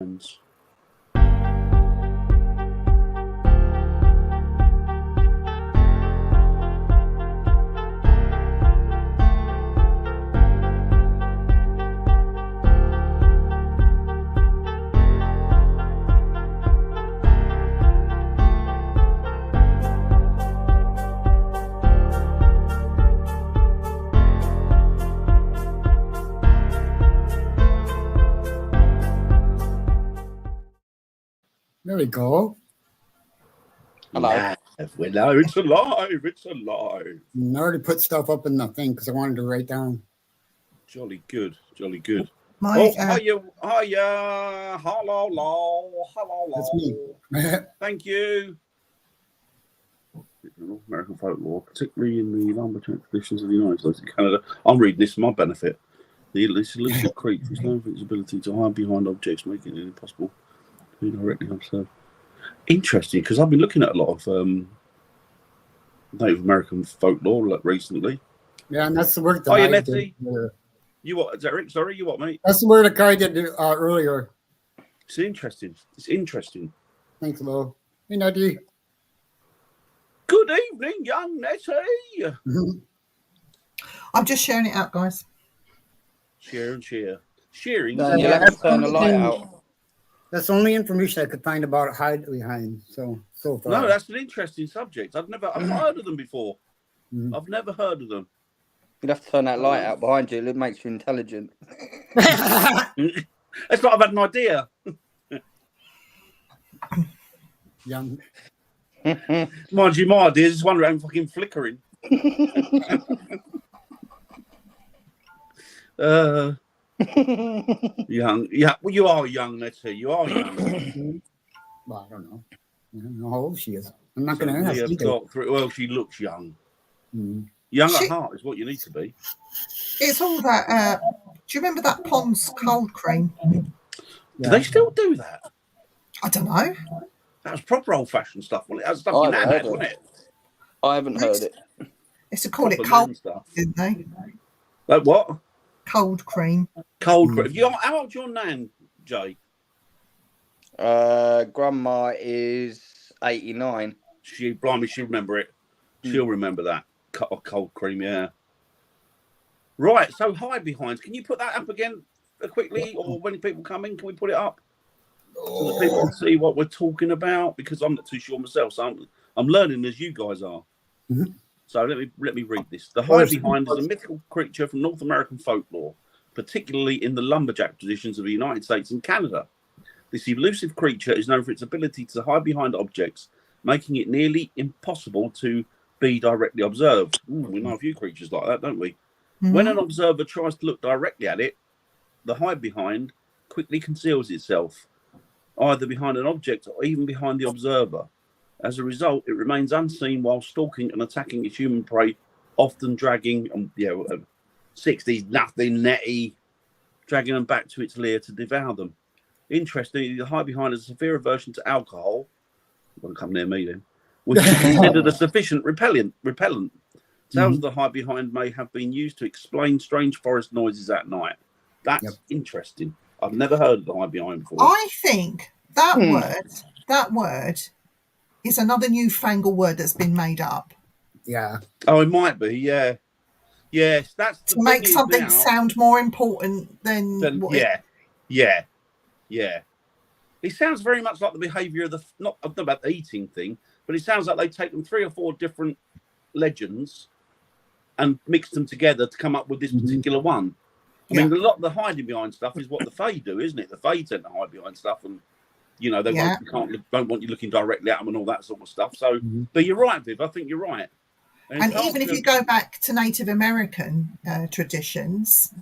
Hidebehinds. There we go. Hello. Live. We're live. It's alive. It's alive. I already put stuff up in the thing because I wanted to write down. Jolly good. Jolly good. My, Hiya. Hello. That's me. Thank you. North American folklore, particularly in the lumberjack traditions of the United States and Canada. I'm reading this for my benefit. This elusive creature is known for its ability to hide behind objects, making it impossible to be directly observed. Interesting, because I've been looking at a lot of Native American folklore recently. Yeah, and that's the work that Oh, yeah, I Nettie. did. You what, Derek? Sorry, you what, mate? That's the word that I did earlier. It's interesting. It's interesting. Thanks, Lo. Hey, Nettie. Good evening, young Nettie. I'm just sharing it out, guys. Share and cheer. Sharing. No, you'll have to turn the light out. That's the only information I could find about Hidebehinds so far. No, that's an interesting subject. I've not heard of them before. I've never heard of them. You'll have to turn that light out behind you. It makes you intelligent. It's not. I've had an idea. Young. Mind you, my ideas is one around fucking flickering. Young, yeah. Well, you are young, Nettie. You are young. Well, I don't know. I don't know how old she is. I'm not going to ask either. Well, she looks young. Young at heart is what you need to be. It's all that. Do you remember that Pond's cold cream? Do they still do that? I don't know. That was proper old-fashioned stuff. Well, that was stuff I your nan haven't had, heard wasn't it? I haven't heard it. It's to call it Proper cold, nan stuff. didn't they? Like what? Cold cream. Cold cream. How old's your nan, Jay? Grandma is 89. Blimey, she'll remember it. She'll remember that. Cold cream, yeah. Right, so Hidebehinds. Can you put that up again quickly? Or when people come in, can we put it up? So that people can see what we're talking about? Because I'm not too sure myself, so I'm learning as you guys are. So let me read this. The Hidebehind is a mythical creature from North American folklore, particularly in the lumberjack traditions of the United States and Canada. This elusive creature is known for its ability to hide behind objects, making it nearly impossible to be directly observed. We know a few creatures like that, don't we? When an observer tries to look directly at it, the Hidebehind quickly conceals itself, either behind an object or even behind the observer. As a result, it remains unseen while stalking and attacking its human prey, often dragging, 60s nothing netty, dragging them back to its lair to devour them. Interestingly, the Hidebehind has a severe aversion to alcohol. Won't come near me then. Which is considered a sufficient repellent. Tales of the Hidebehind may have been used to explain strange forest noises at night. That's interesting. I've never heard of the Hidebehind before. I think that word is another newfangled word that's been made up. Yeah. Oh, it might be, yeah. Yes, that's the to make something now, sound more important than what yeah. It sounds very much like the behaviour of not about the eating thing, but it sounds like they've taken 3 or 4 different legends and mixed them together to come up with this particular one. I mean, a lot of the hiding behind stuff is what the Fae do, isn't it? The Fae tend to hide behind stuff, and they don't want you looking directly at them and all that sort of stuff. So, but you're right, Viv. I think you're right. And even if you go back to Native American traditions,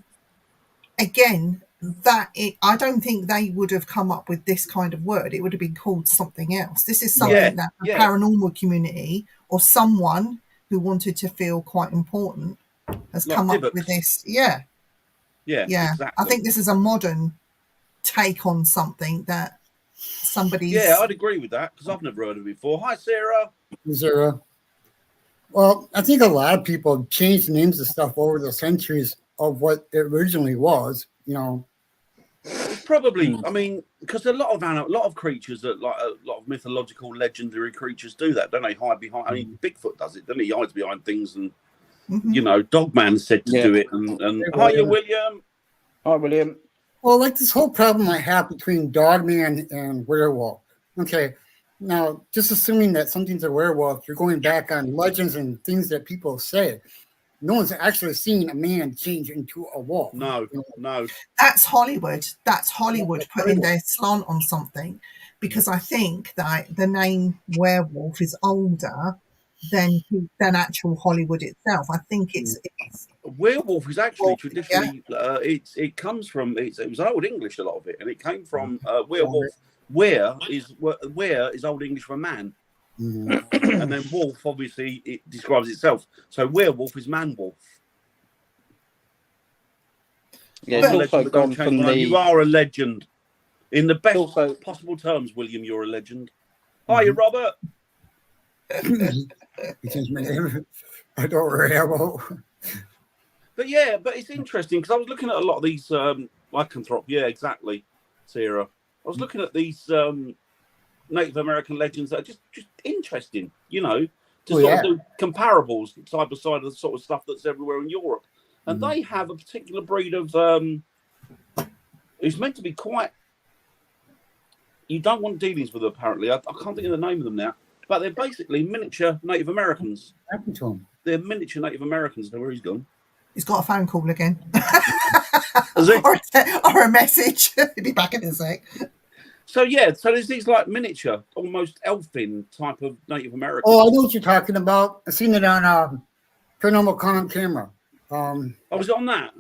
again, I don't think they would have come up with this kind of word. It would have been called something else. This is something that the paranormal community or someone who wanted to feel quite important has come up with this. Yeah, exactly. I think this is a modern take on something that somebody's... Yeah, I'd agree with that because I've never heard of it before. Hi, Sarah. Sarah. Well, I think a lot of people have changed names of stuff over the centuries of what it originally was. It's probably, I mean, because a lot of creatures that like a lot of mythological, legendary creatures do that, don't they? Hide behind. I mean, Bigfoot does it, doesn't he? He hides behind things, and you know, Dogman's said to do it. And hiya, William. Hi, William. Well, like this whole problem I have between Dogman and werewolf. Okay, now just assuming that something's a werewolf, you're going back on legends and things that people say. No one's actually seen a man change into a wolf. No, no. That's Hollywood. That's Hollywood putting their slant on something, because I think that the name werewolf is older than actual Hollywood itself. I think it's werewolf is actually traditionally it comes from it was Old English, a lot of it, and it came from werewolf. Were is Old English for man. And then wolf, obviously, it describes itself. So werewolf is man wolf. Yeah, it's also gone from the... You are a legend. In the best possible terms, William, you're a legend. Hiya, Robert. He changed my name. I don't remember. But yeah, but it's interesting because I was looking at a lot of these lycanthrope. Yeah, exactly, Sarah. I was looking at these Native American legends that are just interesting, you know, to sort of do comparables side by side of the sort of stuff that's everywhere in Europe. And they have a particular breed of who's meant to be quite, you don't want dealings with them, apparently. I can't think of the name of them now, but they're basically miniature Native Americans. What happened to him? They're miniature Native Americans. Where he's gone. He's got a phone call again. Is it? or a message. He'll be back in a sec. So yeah, so there's these like miniature, almost elfin type of Native Americans. Oh, I know what you're talking about. I've seen it on Paranormal Con camera. Was it on that?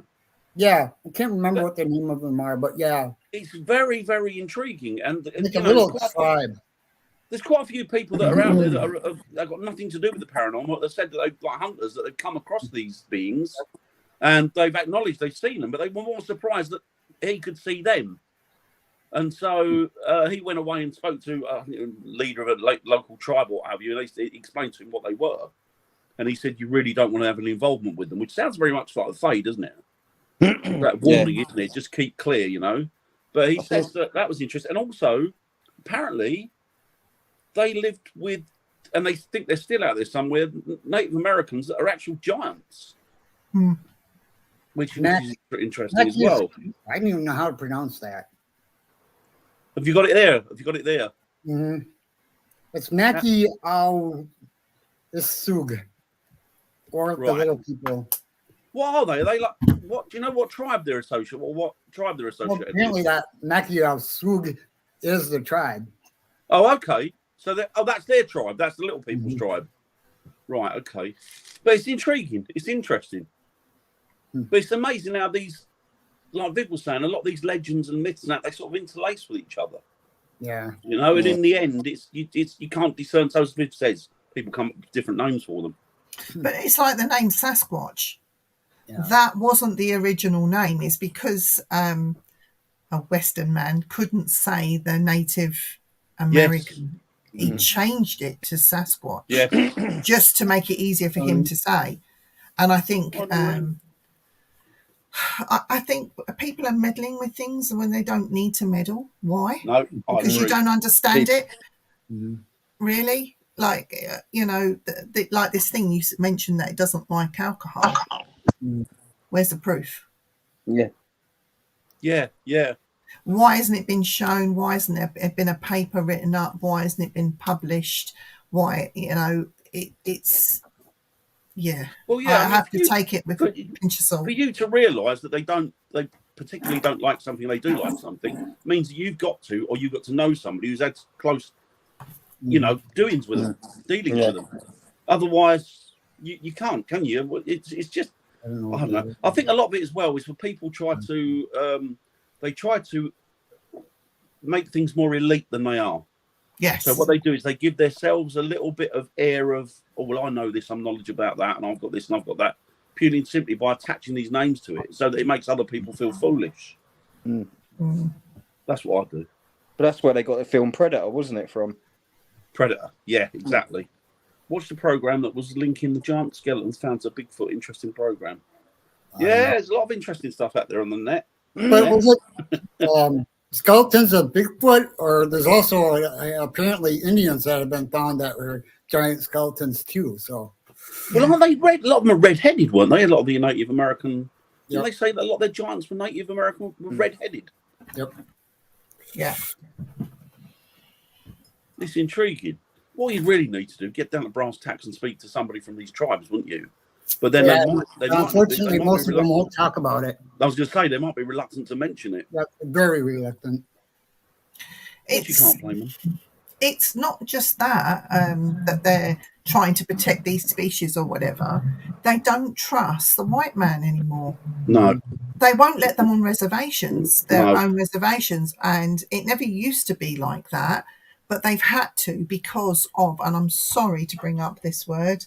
Yeah, I can't remember what the name of them are, but yeah, it's very, very intriguing, and it's a little tribe. There's quite a few people that are out there that have got nothing to do with the paranormal. They've said that they've like hunters that they've come across these beings, and they've acknowledged they've seen them, but they were more surprised that he could see them. And so he went away and spoke to the leader of a local tribe or what have you, and he explained to him what they were. And he said, you really don't want to have any involvement with them, which sounds very much like the Fae, doesn't it? That warning, isn't it? Just keep clear, you know. But he says that was interesting. And also, apparently, they lived with, and they think they're still out there somewhere, Native Americans that are actual giants. Which is interesting as well. I didn't even know how to pronounce that. Have you got it there? It's Maki Au Isug, or the little people. What are they? Are they like what? Do you know what tribe they're associated? Or what tribe they're associated? Well, apparently, that Maki Au Isug is the tribe. Oh, okay. So that's their tribe. That's the little people's tribe. Right. Okay. But it's intriguing. It's interesting. But it's amazing how these, like Viv was saying, a lot of these legends and myths and that, they sort of interlace with each other. Yeah. You know, and in the end, you can't discern. So as Viv says, people come up with different names for them. But it's like the name Sasquatch. Yeah. That wasn't the original name. It's because a Western man couldn't say the Native American. Yes. He changed it to Sasquatch just to make it easier for him to say. And I think I think people are meddling with things when they don't need to meddle. Why? No, because you don't understand it. Really? Like, you know, like this thing you mentioned that it doesn't like alcohol. Where's the proof? Yeah. Why hasn't it been shown? Why hasn't there been a paper written up? Why hasn't it been published? Why, you know, it's... Yeah. Well, yeah, I have to take it with a pinch of salt. For you to realise that they particularly don't like something, they do like something, means that you've got to know somebody who's had close, you know, doings with them, dealings with them. Otherwise, you can't, can you? It's just, I don't know. I think a lot of it as well is when people try to, they try to make things more elite than they are. Yes. So what they do is they give themselves a little bit of air of, oh, well, I know this, I'm knowledgeable about that, and I've got this and I've got that, purely and simply by attaching these names to it, so that it makes other people feel foolish. That's what I do. But that's where they got the film Predator, wasn't it, from? Predator, yeah, exactly. Watch the program that was linking the giant skeletons found to Bigfoot. Interesting program. Yeah, there's a lot of interesting stuff out there on the net. But was it skeletons of Bigfoot, or there's also apparently Indians that have been found that were giant skeletons too. So, Well, aren't they red? A lot of them are red-headed, weren't they? A lot of the Native American. Didn't Yep. they say that a lot of their giants were Native American were red-headed? yep. Yeah. It's intriguing. What you really need to do, get down to brass tacks and speak to somebody from these tribes, wouldn't you? But then Yeah, they might unfortunately, be most of them reluctant. won't talk about it. I was going to say they might be reluctant to mention it. Yep, very reluctant. Which you can't blame them. It's not just that that they're trying to protect these species or whatever. They don't trust the white man anymore. No. They won't let them on reservations, their No. own reservations, and it never used to be like that, but they've had to because of, and I'm sorry to bring up this word,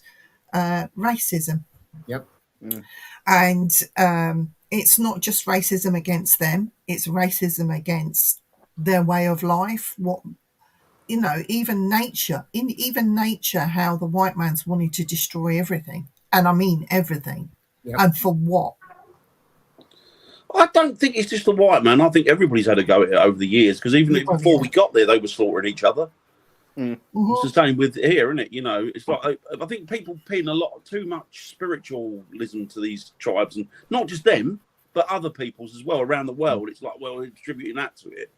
racism. Yep. And it's not just racism against them, it's racism against their way of life, what, you know, even nature, how the white man's wanting to destroy everything. And I mean everything. Yep. And for what? I don't think it's just the white man. I think everybody's had a go at it over the years, because even before we got there, they were slaughtering each other. It's the same with here, isn't it? You know, it's like I think people pin too much spiritualism to these tribes, and not just them, but other peoples as well around the world. It's like, well, they're attributing that to it.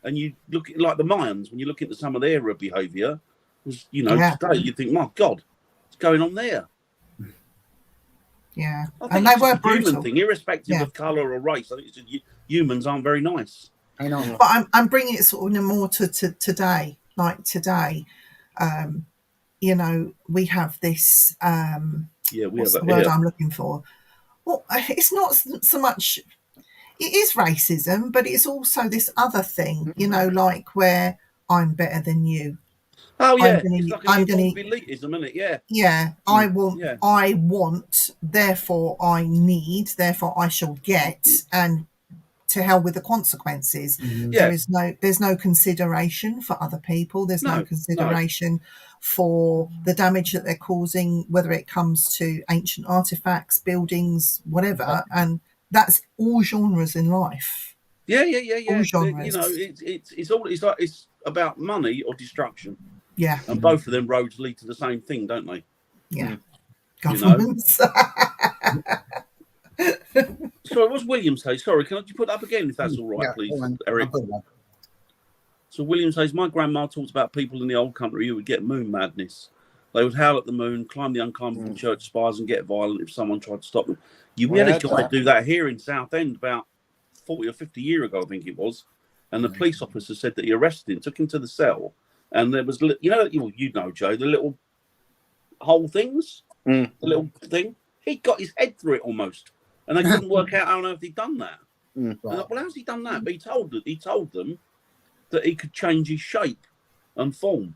And you look at like the Mayans, when you look into some of their behaviour, was, you know, today you think, my God, what's going on there? Yeah, I think and they it's were just a human brutal. thing, irrespective of colour or race. I think it's just, humans aren't very nice. I know. But I'm bringing it sort of more to today. Like today, you know, we have this. Yeah, we What's have the that word here. I'm looking for? Well, it's not so much. It is racism, but it's also this other thing. You know, like where I'm better than you. Oh yeah, I'm it's like I'm a gonna, form of elitism, isn't it? Yeah. yeah, I want, Yeah. I want, therefore I need, therefore I shall get, and to hell with the consequences. Yeah. There's no consideration for other people. There's no No, consideration for the damage that they're causing, whether it comes to ancient artifacts, buildings, whatever. And that's all genres in life. Yeah. All genres. You know, it's about money or destruction, Yeah, and both of them roads lead to the same thing, don't they? yeah. You know. Governments. Sorry, what's William say? Sorry, can you put that up again if that's all right, Yeah, please, hold on. Eric? I'll put it up. So William says, my grandma talks about people in the old country who would get moon madness. They would howl at the moon, climb the unclimbable church spires, and get violent if someone tried to stop them. We had a guy do that here in Southend about 40 or 50 years ago, I think it was. And the police officer said that he arrested him, took him to the cell, and there was, you know, Joe, the little hole things, the little thing. He got his head through it almost, and they couldn't work out how on earth he'd done that. Wow. Like, well, how's he done that? But he told them that he could change his shape and form.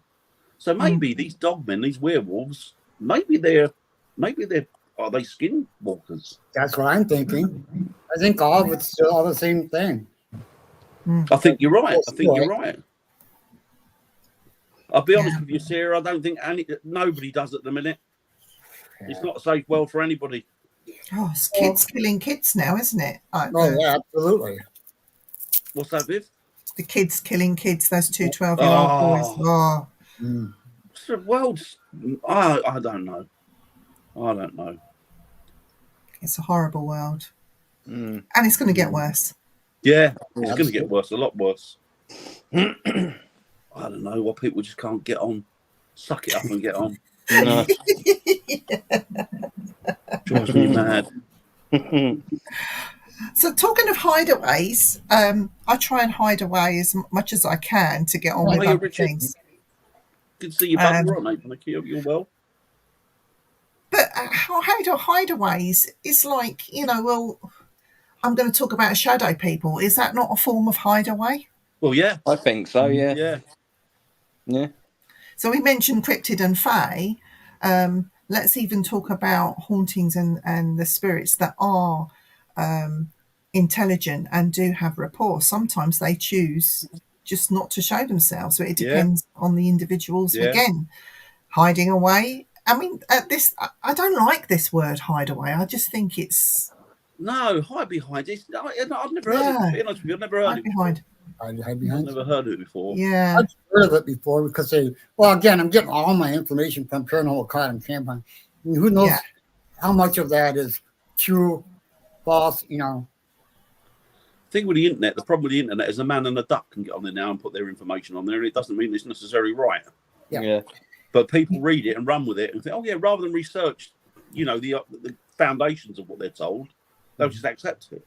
So maybe these dogmen, these werewolves, maybe they're are they skinwalkers? That's what I'm thinking. I think all of it's still all the same thing. I think you're right. You're right. I'll be honest with you, Sarah. I don't think nobody does at the minute. It's not a safe world for anybody. Oh, it's kids killing kids now, isn't it? Like Yeah, absolutely. What's that, Viv? the kids killing kids, those two 12-year-old boys. Oh, The world's. I don't know. I don't know. it's a horrible world. And it's going to get worse. Yeah, it's going to get worse, a lot worse. I don't know why people just can't get on. Suck it up and get on. No. Drives me mad. So talking of hideaways, I try and hide away as much as I can to get on with Hiya, other Richard. things. Good to see you, bud. Right, mate. Thank you. You're well. But hideaways is like, you know, well, I'm going to talk about shadow people. Is that not a form of hideaway? Well, yeah. I think so, yeah. Yeah. Yeah. So we mentioned cryptid and fae. Let's even talk about hauntings and the spirits that are intelligent and do have rapport. Sometimes they choose just not to show themselves. So it depends on the individuals. Yeah. Again, hiding away. I mean, I don't like this word hideaway. I just think it's No, Hidebehinds. I've never heard Yeah. of it. To be honest with you, I've never heard Hide it. behind. I've Hidebehinds. never heard of it before. Yeah. I've heard of it before because again, I'm getting all my information from Paranormal Cloud and Campine. I mean, who knows Yeah. how much of that is true, false, Thing with the internet, the problem with the internet is a man and a duck can get on there now and put their information on there, and it doesn't mean it's necessarily right. Yeah. But people read it and run with it and think, oh yeah, rather than research, the foundations of what they're told, they'll just accept it,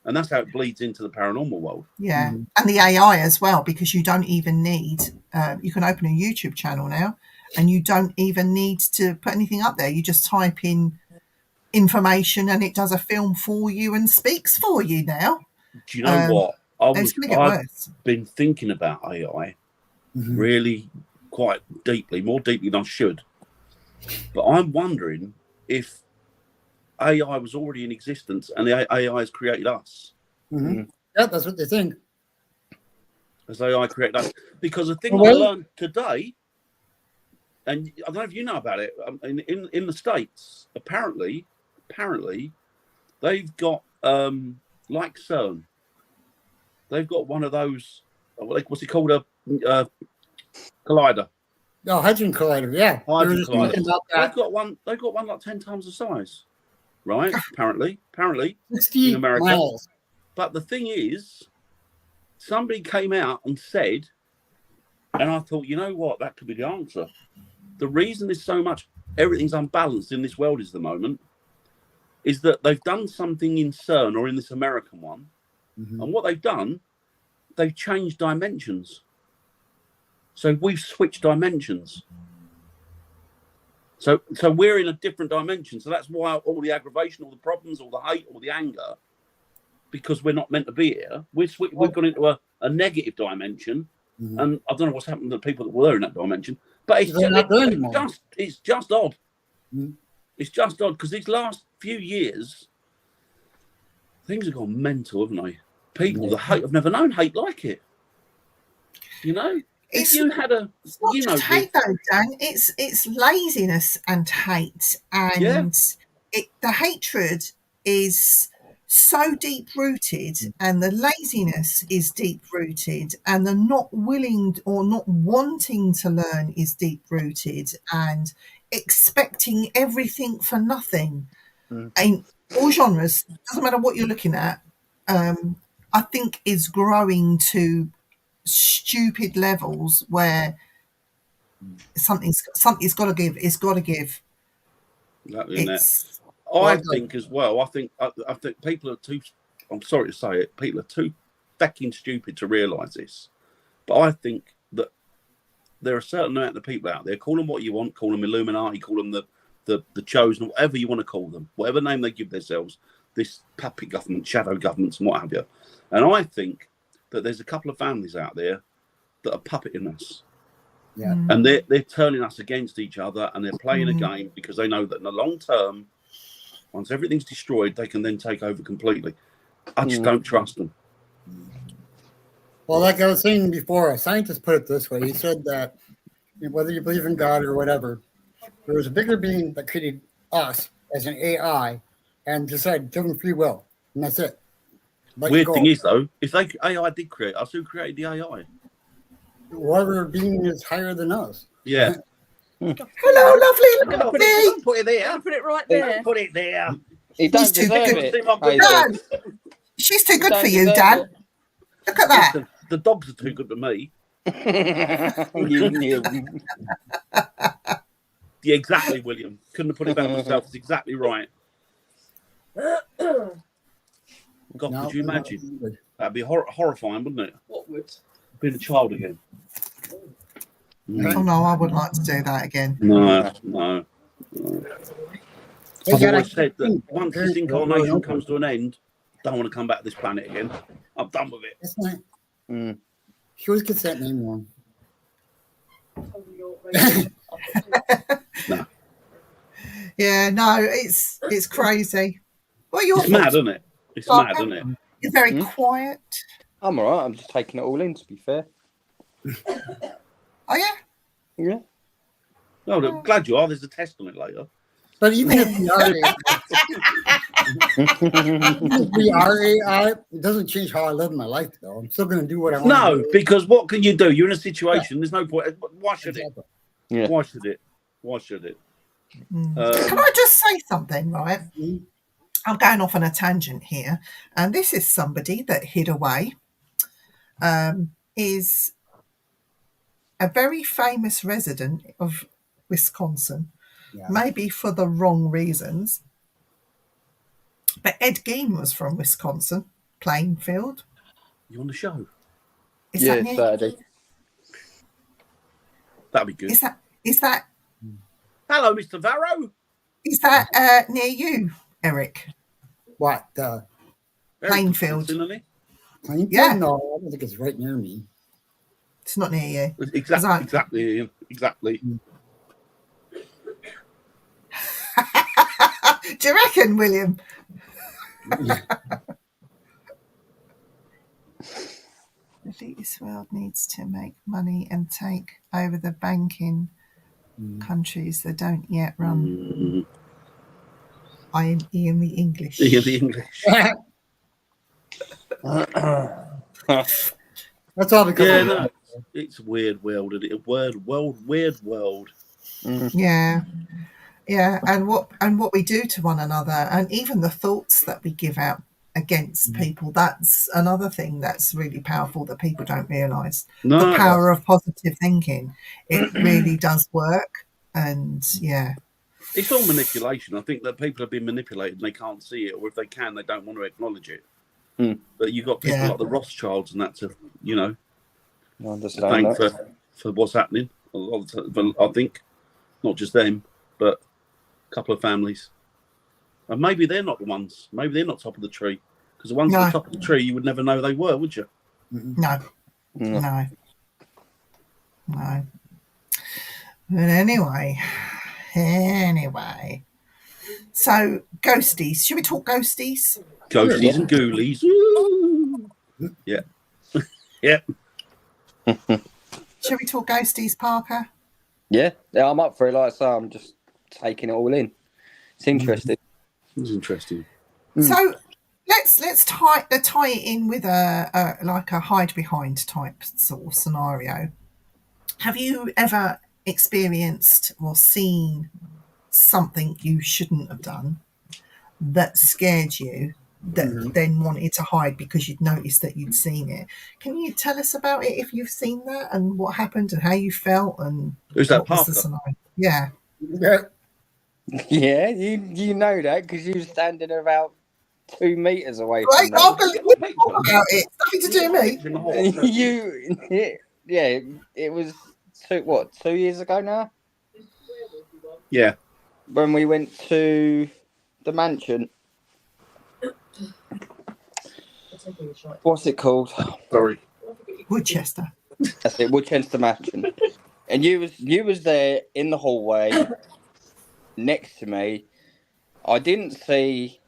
and that's how it bleeds into the paranormal world. Yeah. And the AI as well, because you don't even need, you can open a YouTube channel now and you don't even need to put anything up there. You just type in information and it does a film for you and speaks for you now. Do you know what? It's going to get I've worse. been thinking about AI really quite deeply, more deeply than I should. But I'm wondering if AI was already in existence and the AI has created us. Yeah, that's what they think. As AI created us. Because the thing Well, I learned today, and I don't know if you know about it, in the States, apparently, they've got, like CERN, they've got one of those, what's it called, a collider. No, Hydrogen Collider, yeah. Hydrogen They were just collider. thinking about that. They've got one like 10 times the size, right? apparently, 60 in America. miles. But the thing is, somebody came out and said, and I thought, you know what, that could be the answer. The reason there's so much, everything's unbalanced in this world is the moment, is that they've done something in CERN or in this American one, and what they've done, they've changed dimensions. So we've switched dimensions. So we're in a different dimension. So that's why all the aggravation, all the problems, all the hate, all the anger, because we're not meant to be here. We've gone into a negative dimension, and I don't know what's happened to the people that were in that dimension. But it's just odd. It's just odd because these last few years, things have gone mental, haven't they? People, the hate, I've never known hate like it. If you had it's not just hate though, Dan. It's laziness and hate, and the hatred is so deep rooted, and the laziness is deep rooted, and the not willing or not wanting to learn is deep rooted, and expecting everything for nothing. In all genres, doesn't matter what you're looking at. I think is growing to stupid levels where something's got to give. It's got to give. I think as well. I think people are too. I'm sorry to say it. People are too fucking stupid to realise this. But I think that there are a certain amount of people out there. Call them what you want. Call them Illuminati. Call them the chosen. Whatever you want to call them. Whatever name they give themselves. This puppet government, shadow governments, and what have you. And I think that there's a couple of families out there that are puppeting us. Yeah. And they're turning us against each other, and they're playing a game because they know that in the long term, once everything's destroyed, they can then take over completely. I just don't trust them. Well, like I was saying before, a scientist put it this way. He said that whether you believe in God or whatever, there was a bigger being that created us as an AI and decided to give them free will. And that's it. Weird thing is, though, if AI did create us, who created the AI? Whatever being is higher than us. Yeah. Hello, lovely. Look at me. Put it there. Put it right there. Put it there. He He's don't too deserve good. it. Dan, she's too good for you, Dan. Look at that. Listen, the dogs are too good for me. Yeah, exactly, William. Couldn't have put it better myself. It's exactly right. God, No, could you imagine? That'd be horrifying, wouldn't it? What would? Being a child again. Oh no, I wouldn't like to do that again. No. Hey, I've God, always said that once this incarnation comes to an end, I don't want to come back to this planet again. I'm done with it. It's not. She always gets that name wrong. No. Yeah, no, it's crazy. What are your It's mad, thoughts? isn't it? It's mad, isn't it? You're very quiet. I'm all right. I'm just taking it all in, to be fair. Oh yeah. Yeah. No, I'm glad you are. There's a test on it later. But even if we are, We are AI. It doesn't change how I live my life, though. I'm still going to do what I want to No, do. because what can you do? You're in a situation. There's no point. Why should it? Exactly. Yeah. Why should it? Why should it? Can I just say something, right? Mhm. I'm going off on a tangent here. And this is somebody that hid away, is a very famous resident of Wisconsin, Yeah. maybe for the wrong reasons. But Ed Gein was from Wisconsin, Plainfield. You on the show? Is Yeah, that near? Saturday. That'd be good. Is that Hello, Mr. Varro. near you, Eric? What? Very Plainfield. Cincinnati. Plainfield? Yeah. No, I don't think it's right near me. It's not near you. Exactly, Ian. Exactly. Do you reckon, William? The elitist world needs to make money and take over the banking countries that don't yet run. I am Ian the English. Ian the English. That's all because Yeah, of no, it's a weird world. Isn't it? Weird world. Yeah. Yeah, and what we do to one another, and even the thoughts that we give out against people, that's another thing that's really powerful that people don't realise. No, The power of positive thinking. It really does work. And yeah. it's all manipulation. I think that people have been manipulated and they can't see it, or if they can, they don't want to acknowledge it. But you've got people like the Rothschilds and that to, I understand thank that. for what's happening. A lot of the time, I think, not just them, but a couple of families. And maybe they're not the ones. Maybe they're not top of the tree. Because the ones at the top of the tree, you would never know they were, would you? No. But anyway. So, ghosties. Should we talk ghosties? Ghosties and ghoulies. Ooh. Yeah. Yeah. Should we talk ghosties, Parker? Yeah, I'm up for it. Like I say, I'm just taking it all in. It's interesting. It's interesting. So let's tie it in with a like a hide behind type sort of scenario. Have you ever experienced or seen something you shouldn't have done that scared you, that then wanted to hide because you'd noticed that you'd seen it? Can you tell us about it if you've seen that and what happened and how you felt and Who's that, what was the Parker? scenario? Yeah. Yeah, you know that because you were standing about 2 meters away Right, from I'll believe you about it. Nothing to do with me. Yeah, it was 2 years ago now? Yeah. When we went to the mansion. What's it called? Sorry. Woodchester. That's it, Woodchester Mansion. And you was there in the hallway next to me. I didn't see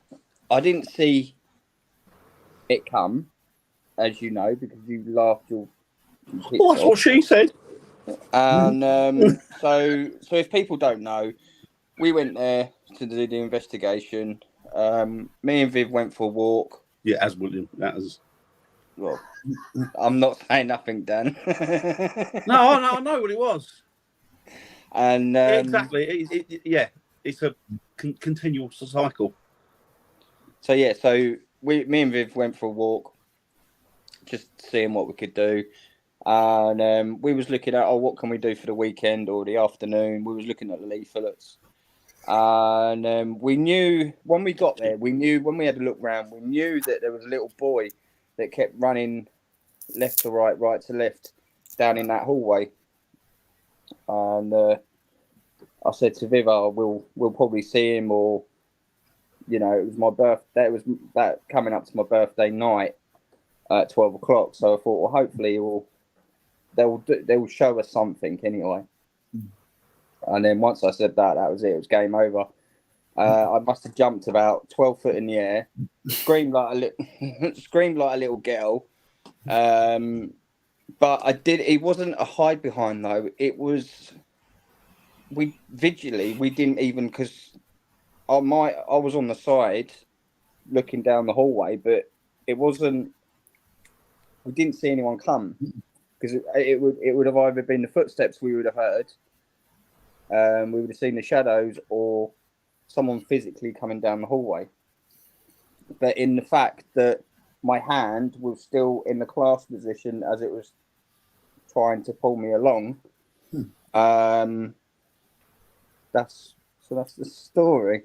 it come, as you know, because you laughed your tits Well, that's off. what she said. And so if people don't know, we went there to do the investigation. Me and Viv went for a walk. Yeah, as William. That is. Well, I'm not saying nothing, Dan. No, I know what it was. And Exactly. It's a continual cycle. So me and Viv went for a walk, just seeing what we could do. And we was looking at, what can we do for the weekend or the afternoon? We was looking at the leaflets. And we knew when we got there, when we had a look round, we knew that there was a little boy that kept running left to right, right to left, down in that hallway. And I said to Viv, we'll probably see him, or it was my birthday. It was that coming up to my birthday night at 12 o'clock. So I thought, well, hopefully they'll show us something anyway. And then once I said that was it. It was game over. I must have jumped about 12 foot in the air, screamed like a little girl. But I did. It wasn't a hide behind though. It was we didn't even, because I was on the side looking down the hallway, but it wasn't. We didn't see anyone come because it would have either been the footsteps we would have heard, we would have seen the shadows, or someone physically coming down the hallway. But in the fact that my hand was still in the clasp position as it was trying to pull me along, that's the story,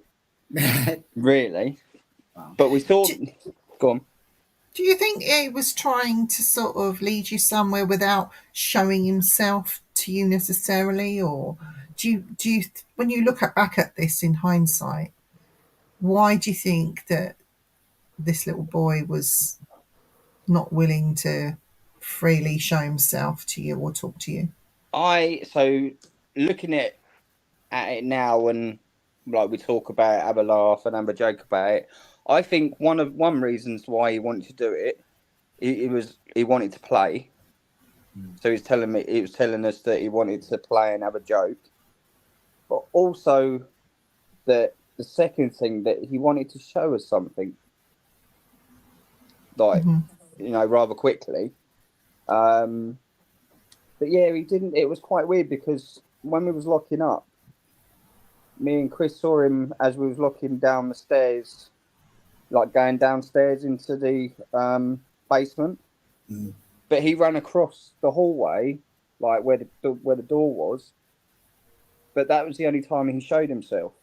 really. Wow. But we saw. Go on. Do you think he was trying to sort of lead you somewhere without showing himself to you necessarily, or do you when you look back at this in hindsight, why do you think that this little boy was not willing to freely show himself to you or talk to you? So looking at it now, and like we talk about it, have a laugh and have a joke about it, I think one reasons why he wanted to do it, he wanted to play. So he was telling us that he wanted to play and have a joke, but also that the second thing, that he wanted to show us something, like rather quickly. But yeah, he didn't. It was quite weird because when we was locking up, me and Chris saw him as we was locking down the stairs, like going downstairs into the basement. But he ran across the hallway, like where the door was. But that was the only time he showed himself.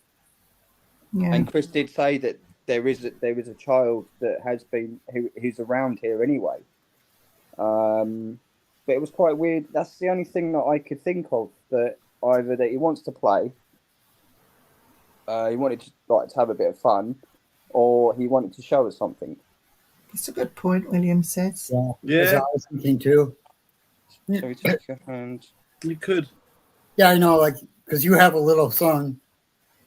Yeah. And Chris did say that there is a child that has been who's around here anyway. But it was quite weird. That's the only thing that I could think of, that either that he wants to play, he wanted to have a bit of fun, or he wanted to show us something. It's a good point, William says. Yeah. That's what I was thinking too. So we took your hand. You could. Yeah, I know, like, because you have a little son.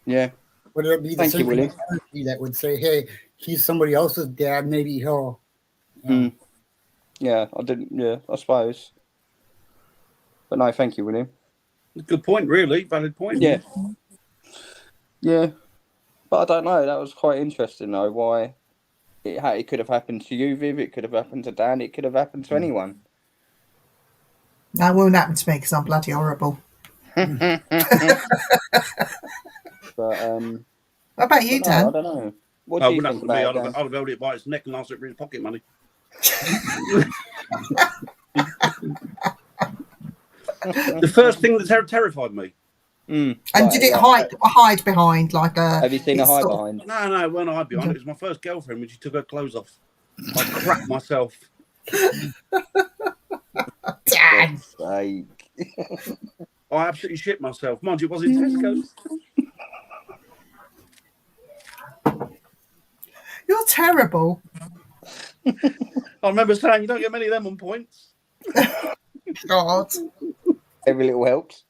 Yeah. Would it be the Thank you, same William. energy that would say, hey, he's somebody else's dad, maybe he'll... Yeah, I didn't. Yeah, I suppose. But no, thank you, William. Good point, really. Valid point. Yeah. Yeah. But I don't know. That was quite interesting, though, why it could have happened to you, Viv. It could have happened to Dan. It could have happened to anyone. That won't happen to me because I'm bloody horrible. But What about you, no, Dan? I don't know. What Oh, do you wouldn't think happen to me. about it, Dan? I'd have held it by its neck and asked it for his pocket money. The first thing that terrified me. And did it hide behind like a... Have you seen a it's hide sort of- behind? No, when I hid behind it was my first girlfriend when she took her clothes off. I cracked myself. Dan! God's sake. I absolutely shit myself. Mind you, it was in Tesco's. You're terrible. I remember saying, you don't get many of them on points. God. Every little helps.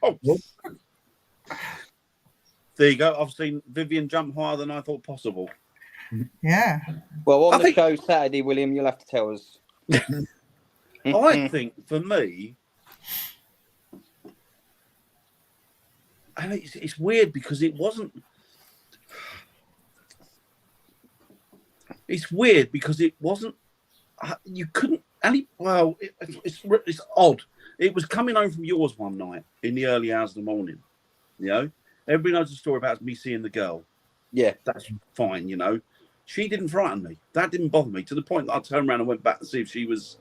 Oh. There you go. I've seen Vivian jump higher than I thought possible. Yeah. Well, on I the think- show Saturday, William, you'll have to tell us. I think for me, and it's weird because it wasn't. It's weird because it wasn't. You couldn't. Well, it's odd. It was coming home from yours one night in the early hours of the morning. You know, everybody knows the story about me seeing the girl. Yeah. That's fine. You know, she didn't frighten me. That didn't bother me to the point that I turned around and went back to see if she was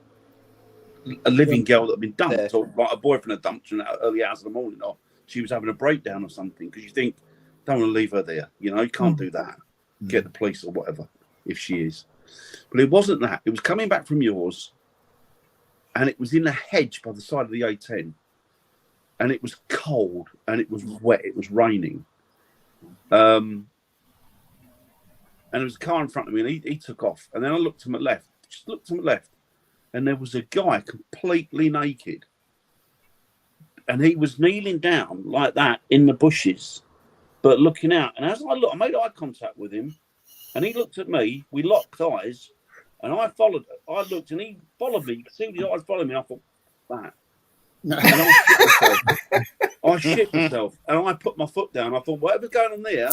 a living girl that had been dumped, or like a boyfriend had dumped her in the early hours of the morning, or she was having a breakdown or something. Because you think, don't want to leave her there. You know, you can't do that. Get the police or whatever if she is. But it wasn't that. It was coming back from yours, and it was in a hedge by the side of the A10, and it was cold and it was wet. It was raining. And there was a car in front of me, and he took off. And then I looked to my left, and there was a guy completely naked. And he was kneeling down like that in the bushes, but looking out. And as I looked, I made eye contact with him, and he looked at me. We locked eyes, and I followed. I looked, and he followed me. See his eyes following me. I thought, that. And I shit myself. And I put my foot down. I thought, whatever's going on there,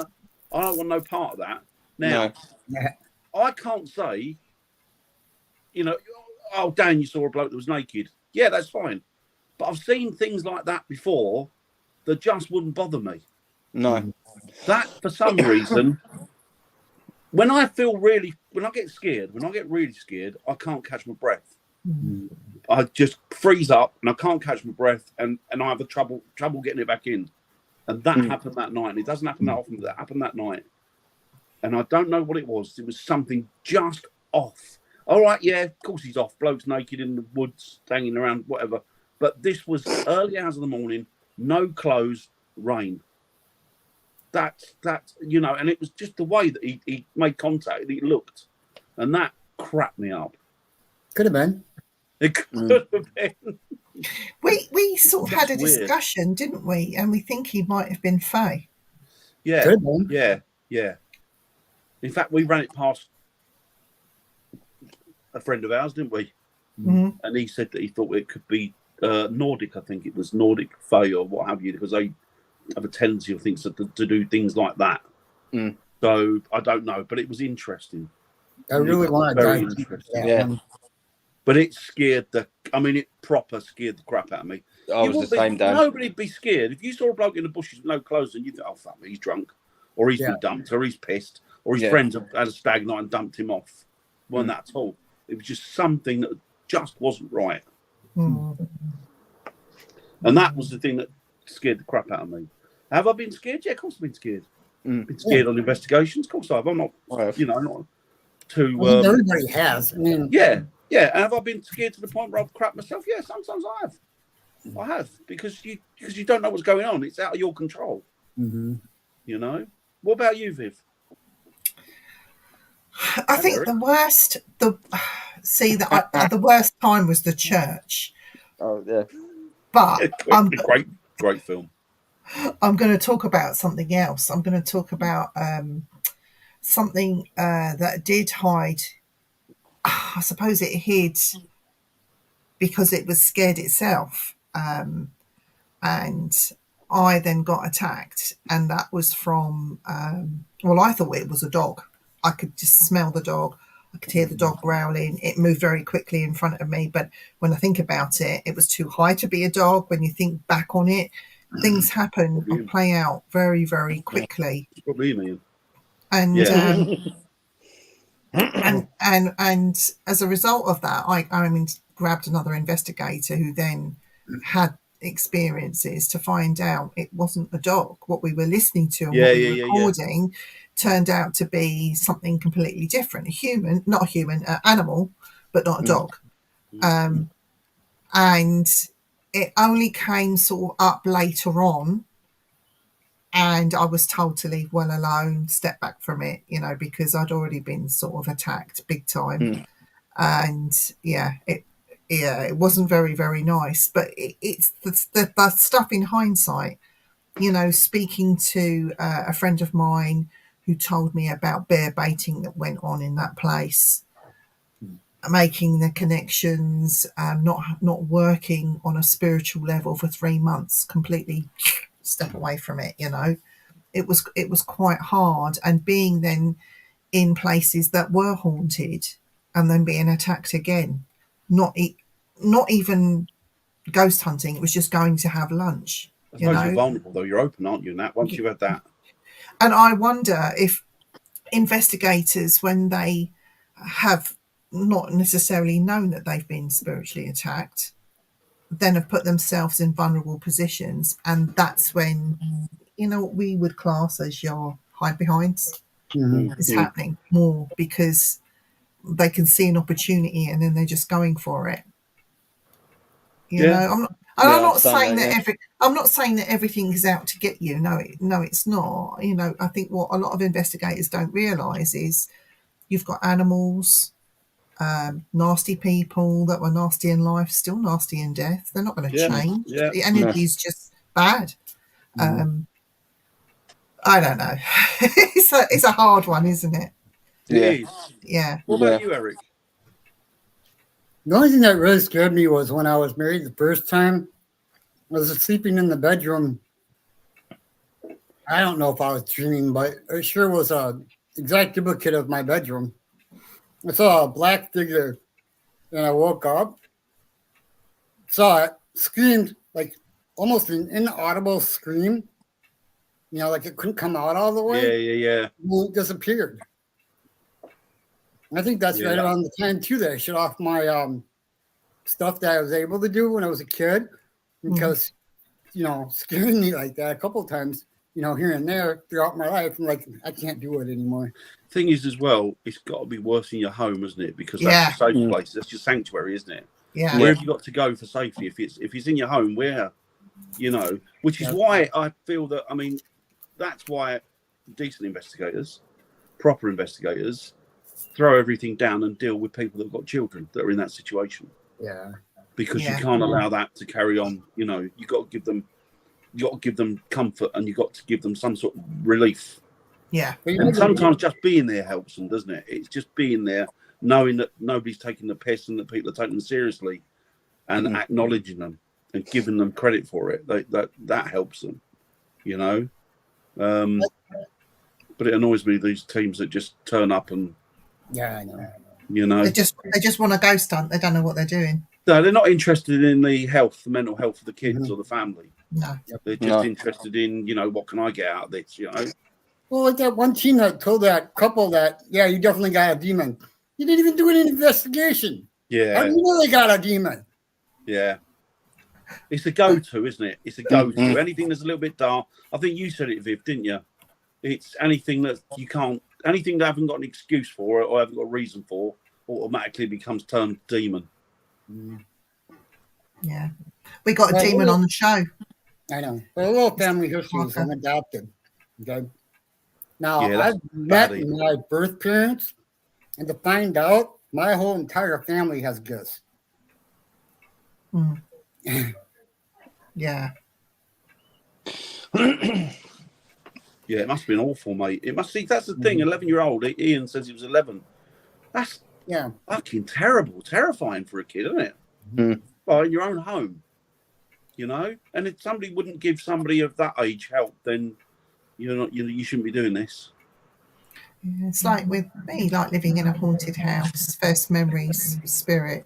I don't want no part of that. Now, No. I can't say, you know, oh, Dan, you saw a bloke that was naked. Yeah, that's fine. But I've seen things like that before that just wouldn't bother me. No. That, for some reason, when I get scared, when I get really scared, I can't catch my breath. I just freeze up and I can't catch my breath, and I have trouble getting it back in. And that happened that night. And it doesn't happen that often, but that happened that night. And I don't know what it was. It was something just off. All right, yeah, of course he's off. Bloke's naked in the woods, hanging around, whatever. But this was early hours of the morning, no clothes, rain. That's you know, and it was just the way that he made contact, he looked. And that cracked me up. Could have been. It could have been. We sort of had a That's weird. discussion, didn't we? And we think he might have been Faye. Yeah, Could have been. yeah. In fact, we ran it past a friend of ours, didn't we? Mhm. And he said that he thought it could be Nordic. I think it was Nordic Fae or what have you, because they have a tendency of things to do things like that. So I don't know, but it was interesting. I really want to Very dive into interesting. that Yeah. one. But it scared it proper scared the crap out of me. I was the same, Dan. Nobody'd be scared if you saw a bloke in the bushes with no clothes, and you think, "Oh fuck me, he's drunk, or he's been dumped, or he's pissed, or his friends have had a stag night and dumped him off." Wasn't that at all? It was just something that just wasn't right, and that was the thing that scared the crap out of me. Have I been scared? Yeah, of course I've been scared. Been scared on investigations, of course I have. I'm not, not too. Everybody has. I mean, yeah. And have I been scared to the point where I've crapped myself? Yeah, sometimes I have. I have, because you don't know what's going on. It's out of your control. You know. What about you, Viv? I think the worst time was the church. Oh yeah. But great film. I'm going to talk about something else. I'm going to talk about something that did hide. I suppose it hid because it was scared itself. And I then got attacked. And that was from, I thought it was a dog. I could just smell the dog. I could hear the dog growling. It moved very quickly in front of me. But when I think about it, it was too high to be a dog. When you think back on it, things happen or play out very, very quickly. Probably me. And and as a result of that, I grabbed another investigator who then had experiences to find out it wasn't a dog. What we were listening to and what we were recording turned out to be something completely different. Not a human, animal, but not a dog. And it only came sort of up later on. And I was told to leave well alone, step back from it, because I'd already been sort of attacked big time. And it wasn't very, very nice. But it's the stuff in hindsight, speaking to a friend of mine who told me about bear baiting that went on in that place, making the connections, not working on a spiritual level for 3 months, completely step away from it. It was quite hard, and being then in places that were haunted and then being attacked again, not even ghost hunting, it was just going to have lunch. I suppose you're vulnerable though. You're open, aren't you? And that once you've had that, and I wonder if investigators, when they have not necessarily known that they've been spiritually attacked, then have put themselves in vulnerable positions, and that's when what we would class as your Hidebehinds is happening more, because they can see an opportunity and then they're just going for it. I'm not saying I'm not saying that everything is out to get you. No, it's not. I think what a lot of investigators don't realise is you've got animals, nasty people that were nasty in life, still nasty in death. They're not going to change. The energy is just bad. I don't know. It's a hard one, isn't it? Yeah. What about you, Eric? The only thing that really scared me was when I was married the first time. I was sleeping in the bedroom. I don't know if I was dreaming, but it sure was a exact duplicate of my bedroom. I saw a black figure, and I woke up, saw it, screamed like almost an inaudible scream. Like it couldn't come out all the way. Yeah. And it disappeared. I think that's right around the time too that I shut off my stuff that I was able to do when I was a kid, because scaring me like that a couple of times, here and there throughout my life. I'm like, I can't do it anymore. Thing is, as well, it's got to be worse in your home, isn't it? Because that's your safe place. That's your sanctuary, isn't it? Yeah. Where have you got to go for safety? If it's in your home, where, which is why I feel that. I mean, that's why decent investigators, proper investigators, throw everything down and deal with people that've got children that are in that situation. Yeah. Because you can't allow that to carry on. You got to give them comfort, and you got to give them some sort of relief. Yeah. And sometimes just being there helps them, doesn't it? It's just being there, knowing that nobody's taking the piss and that people are taking them seriously, and acknowledging them and giving them credit for it. That helps them, But it annoys me, these teams that just turn up and I know. They just want a ghost hunt. They don't know what they're doing. No, they're not interested in the mental health of the kids or the family. No. They're just interested in, what can I get out of this, Well, like that one team that told that couple that, you definitely got a demon. You didn't even do an investigation. Yeah. How do you know they got a demon? Yeah. It's a go-to, isn't it? It's a go-to. Anything that's a little bit dark. I think you said it, Viv, didn't you? It's anything that you can't, anything that I haven't got an excuse for or haven't got a reason for, automatically becomes turned demon. Yeah. We got a demon on the show. I know. But a little family history is I'm adopted. Okay. Now, I've met my birth parents, and to find out, my whole entire family has gifts. Yeah. Yeah, it must have been awful, mate. It must see. That's the thing. 11-year-old Ian says he was 11. That's fucking terrifying for a kid, isn't it? Well, in your own home, And if somebody wouldn't give somebody of that age help, then you shouldn't be doing this. It's like with me, like living in a haunted house. First memories, spirit.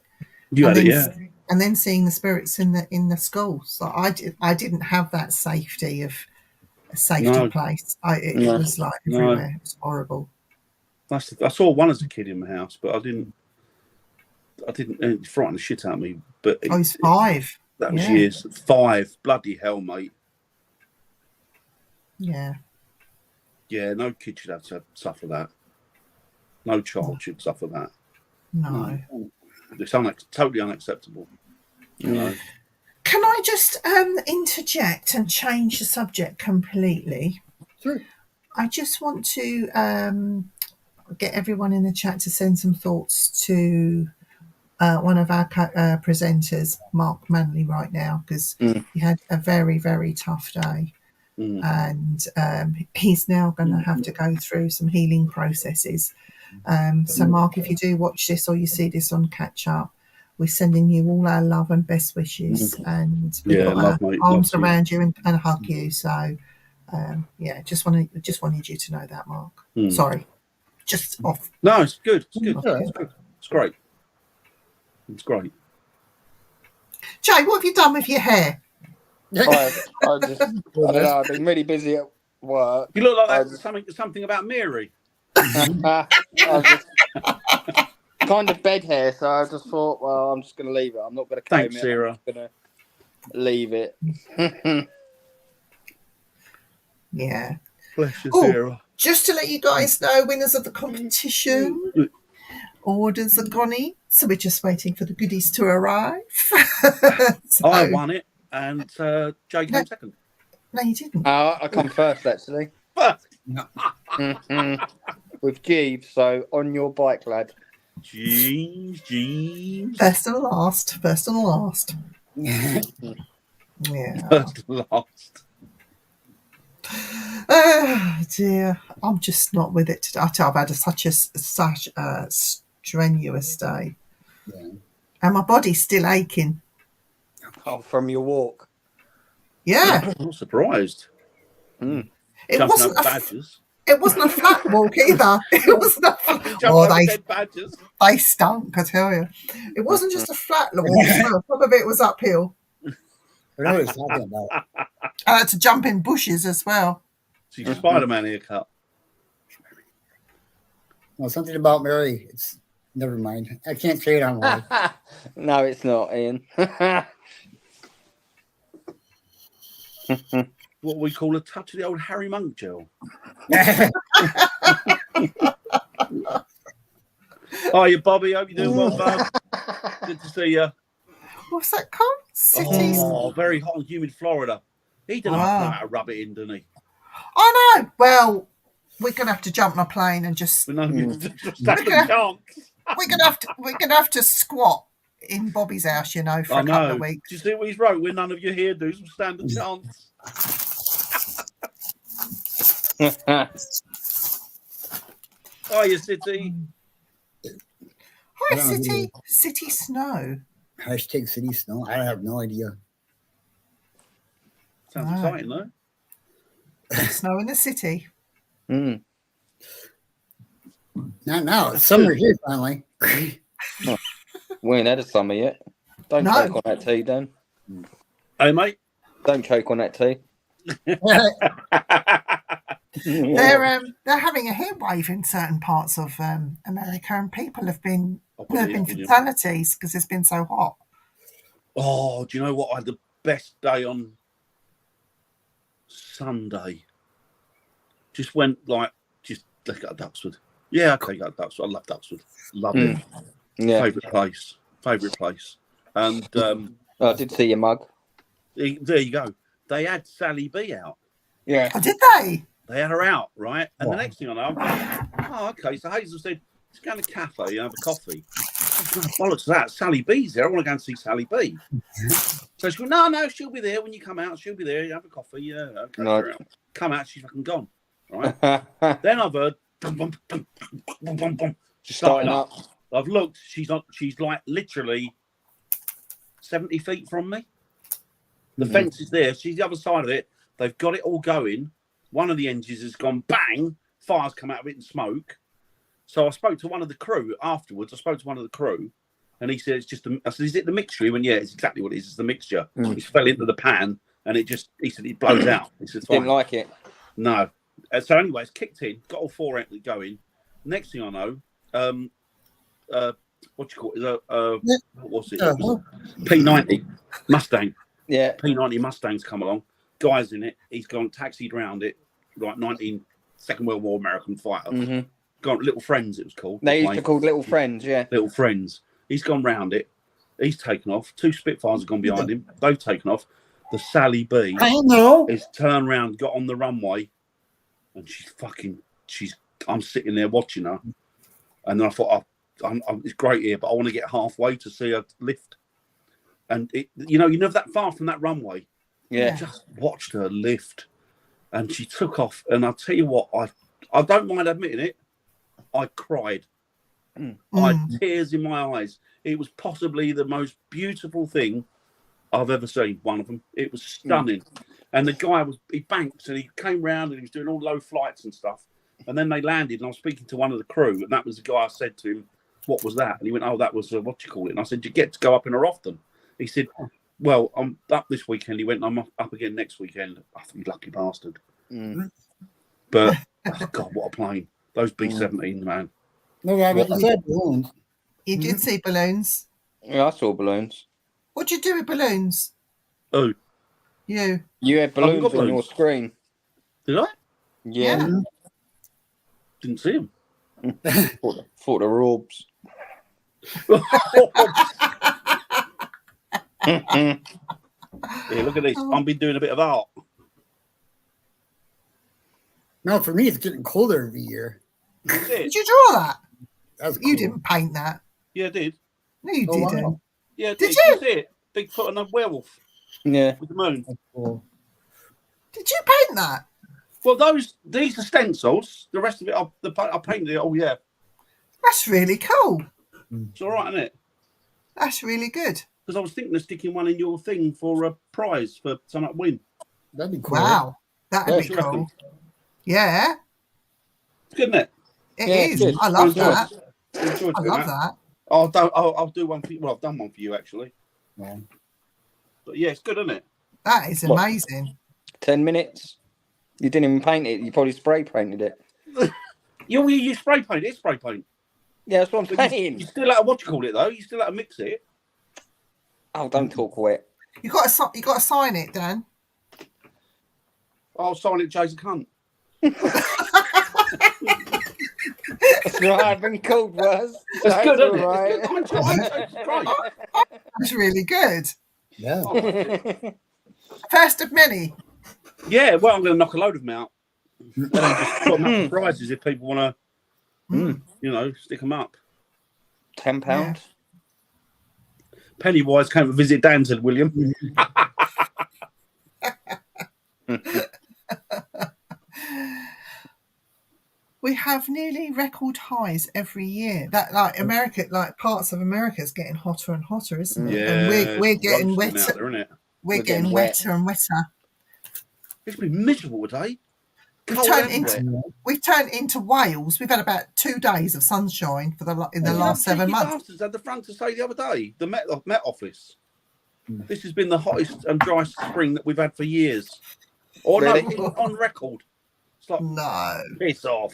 You had it, and then seeing the spirits in the school. So I didn't have that safety of a safety place. It was like everywhere. It was horrible. I saw one as a kid in my house, but I didn't. It frightened the shit out of me. But I was 5. That was years. 5. Bloody hell, mate. Yeah. Yeah, no kid should have to suffer that. No child should suffer that. No. It's totally unacceptable. Can I just interject and change the subject completely? Sure. I just want to get everyone in the chat to send some thoughts to one of our presenters, Mark Manley, right now, because he had a very, very tough day. And he's now going to have to go through some healing processes. So, Mark, if you do watch this or you see this on Catch Up, we're sending you all our love and best wishes, and we've got our arms around you and hug you. So, just wanted you to know that, Mark. Sorry, just off. No, it's good. It's good. It's good. It's great. It's great. Jay, what have you done with your hair? I've been really busy at work. You look like that. Something about Mary. I was just kind of bed hair, so I just thought, well, I'm just going to leave it. I'm not going to comb it. Thanks, Sarah. I'm just going to leave it. Yeah. Bless you, Sarah. Just to let you guys know, winners of the competition, orders are gone in, so we're just waiting for the goodies to arrive. I won it, and Jay came second. No, you didn't. I come first, actually. With Jeeves, so on your bike, lad. Jeeves. First and last. Yeah. First and last. Oh dear, I'm just not with it today. I've had such a strenuous day, and my body's still aching. Oh, from your walk. Yeah. I'm not surprised. It Jumping wasn't over a badgers. it wasn't a flat walk either. It wasn't a Jumping oh, over dead badgers. they stunk, I tell you. It wasn't just a flat walk as well. Some of it was uphill. I know what he's talking about. I had to jump in bushes as well. See, Spider-Man haircut. No, something about Mary. It's never mind. I can't say it on live. No, it's not, Ian. What we call a touch of the old Harry Monk gel. Hiya, Bobby. Hope you're doing well, bud. Good to see you. What's that called? Cities. Oh, very hot and humid Florida. He didn't know how to rub it in, didn't he? I know. Well, we're gonna have to jump on a plane and just We know just stand a chance. we're gonna have to squat in Bobby's house, for I a couple know. of weeks. Do you see what he's wrote? We're none of your hairdos will stand a chance. Hiya, City. Hi, City. City Snow. Hashtag City Snow. I have no idea. Sounds No. exciting, though. Snow in the city. Mm. Not now. It's summer here finally. We ain't had a summer yet. Don't No. choke on that tea, Dan. Hey, mate. Don't choke on that tea. They're having a heat wave in certain parts of America, and people have been there have been fatalities because it's been so hot. Oh, do you know what? I had the best day on Sunday. Just went just let's go to Duxford. Yeah, okay, go to Duxford. I love Duxford. Love it. Yeah. Favourite place. And I did see your mug. there you go. They had Sally B out. Yeah. Oh, did they? They had her out, right? And the next thing I know, I'm going, oh, okay. So Hazel said, let's go to a cafe and have a coffee. Oh, bollocks to that. Sally B's there. I want to go and see Sally B. So she went, no, she'll be there when you come out. She'll be there. You have a coffee. Yeah, okay. No. Come out, she's fucking gone. Right? Then I've heard, bum, bum, bum, bum, bum, bum, Starting up. I've looked. She's like literally 70 feet from me. The fence is there. She's the other side of it. They've got it all going. One of the engines has gone bang. Fire's come out of it and smoke. So I spoke to one of the crew afterwards. And he said, it's just, I said, is it the mixture? He went, yeah, it's exactly what it is. It's the mixture. It fell into the pan and he said, it blows out. He said, fine. Didn't like it. No. So anyway, it's kicked in, got all four out going. Next thing I know, what do you call it? What was it? It was P90 Mustang. Yeah. P90 Mustangs come along. Guy's in it. He's gone taxied round it, like Second World War American fighter. Gone Little Friends, it was called. They used to call Little Friends, yeah. Little Friends. He's gone round it. He's taken off. Two Spitfires have gone behind him. They've taken off. The Sally B I know. is turned round, got on the runway, and I'm sitting there watching her. And then I thought, it's great here, but I want to get halfway to see her lift. And you're never that far from that runway. Yeah. I just watched her lift, and she took off. And I'll tell you what, I don't mind admitting it. I cried. I had tears in my eyes. It was possibly the most beautiful thing I've ever seen. One of them. It was stunning. And the guy he banked and he came round and he was doing all low flights and stuff. And then they landed, and I was speaking to one of the crew, and that was the guy. I said to him, "What was that?" And he went, "Oh, that was what do you call it?" And I said, "Do you get to go up in her often?" He said, "Well, I'm up this weekend." He went, "I'm up again next weekend." I thought, "You lucky bastard." But oh God, what a plane! Those B-17s, man. No, I said balloons. You did see balloons. Yeah, I saw balloons. What'd you do with balloons? Oh, You. You had balloons got on your balloons. screen. did I? Yeah. Didn't see him. Thought the robes. Here, look at this. I've been doing a bit of art. No, for me, it's getting colder every year. That's it. Did you draw that? That's You cool. didn't paint that. Yeah, I did. No, you Oh, wow. didn't. Yeah, I Did did. you? See it? Bigfoot and a werewolf Yeah. with the moon. Cool. Did you paint that? Well, these are stencils. The rest of it, I painted it. Oh yeah, That's really cool. it's all right, isn't it? That's really good. Because I was thinking of sticking one in your thing for a prize for something to win. That'd be cool. Wow. That'd What be do you reckon? cool. Yeah, It's good, isn't it? it Yeah, is. good. I love enjoyed, that. enjoyed I doing love that. that. I'll do one for you. Well, I've done one for you actually. Yeah. But yeah, it's good, isn't it? That is What? amazing. 10 minutes. You didn't even paint it. You probably spray painted it. You spray paint. It's spray paint. Yeah, that's what I'm But saying. you still have to, what you call it though? You still have to mix it. Oh, don't talk wet. You got to sign it, Dan. I'll sign it, Jason Cunt. That's what I've been called, was. It's good, isn't it? all right. It's good. I'm enjoying it. It's great. That's really good. Yeah. I like it. First of many. Yeah, well, I'm going to knock a load of them out. And then just put them up for prizes if people want to, you know, stick them up. £10. Pennywise came to visit Dan, said William. We have nearly record highs every year. That like America, like parts of America, is getting hotter and hotter, isn't it? Yeah, And we're getting roasting wetter. out there, isn't it? We're getting getting wet. wetter and wetter. It's been miserable today. We've Cold turned and into wet. we've turned into Wales. We've had about 2 days of sunshine for the in the You last know, 7 cheeky months. bastards had the front to say the other day, the Met Office. This has been the hottest and driest spring that we've had for years. Or Really? no, on record. It's like, No, piss off.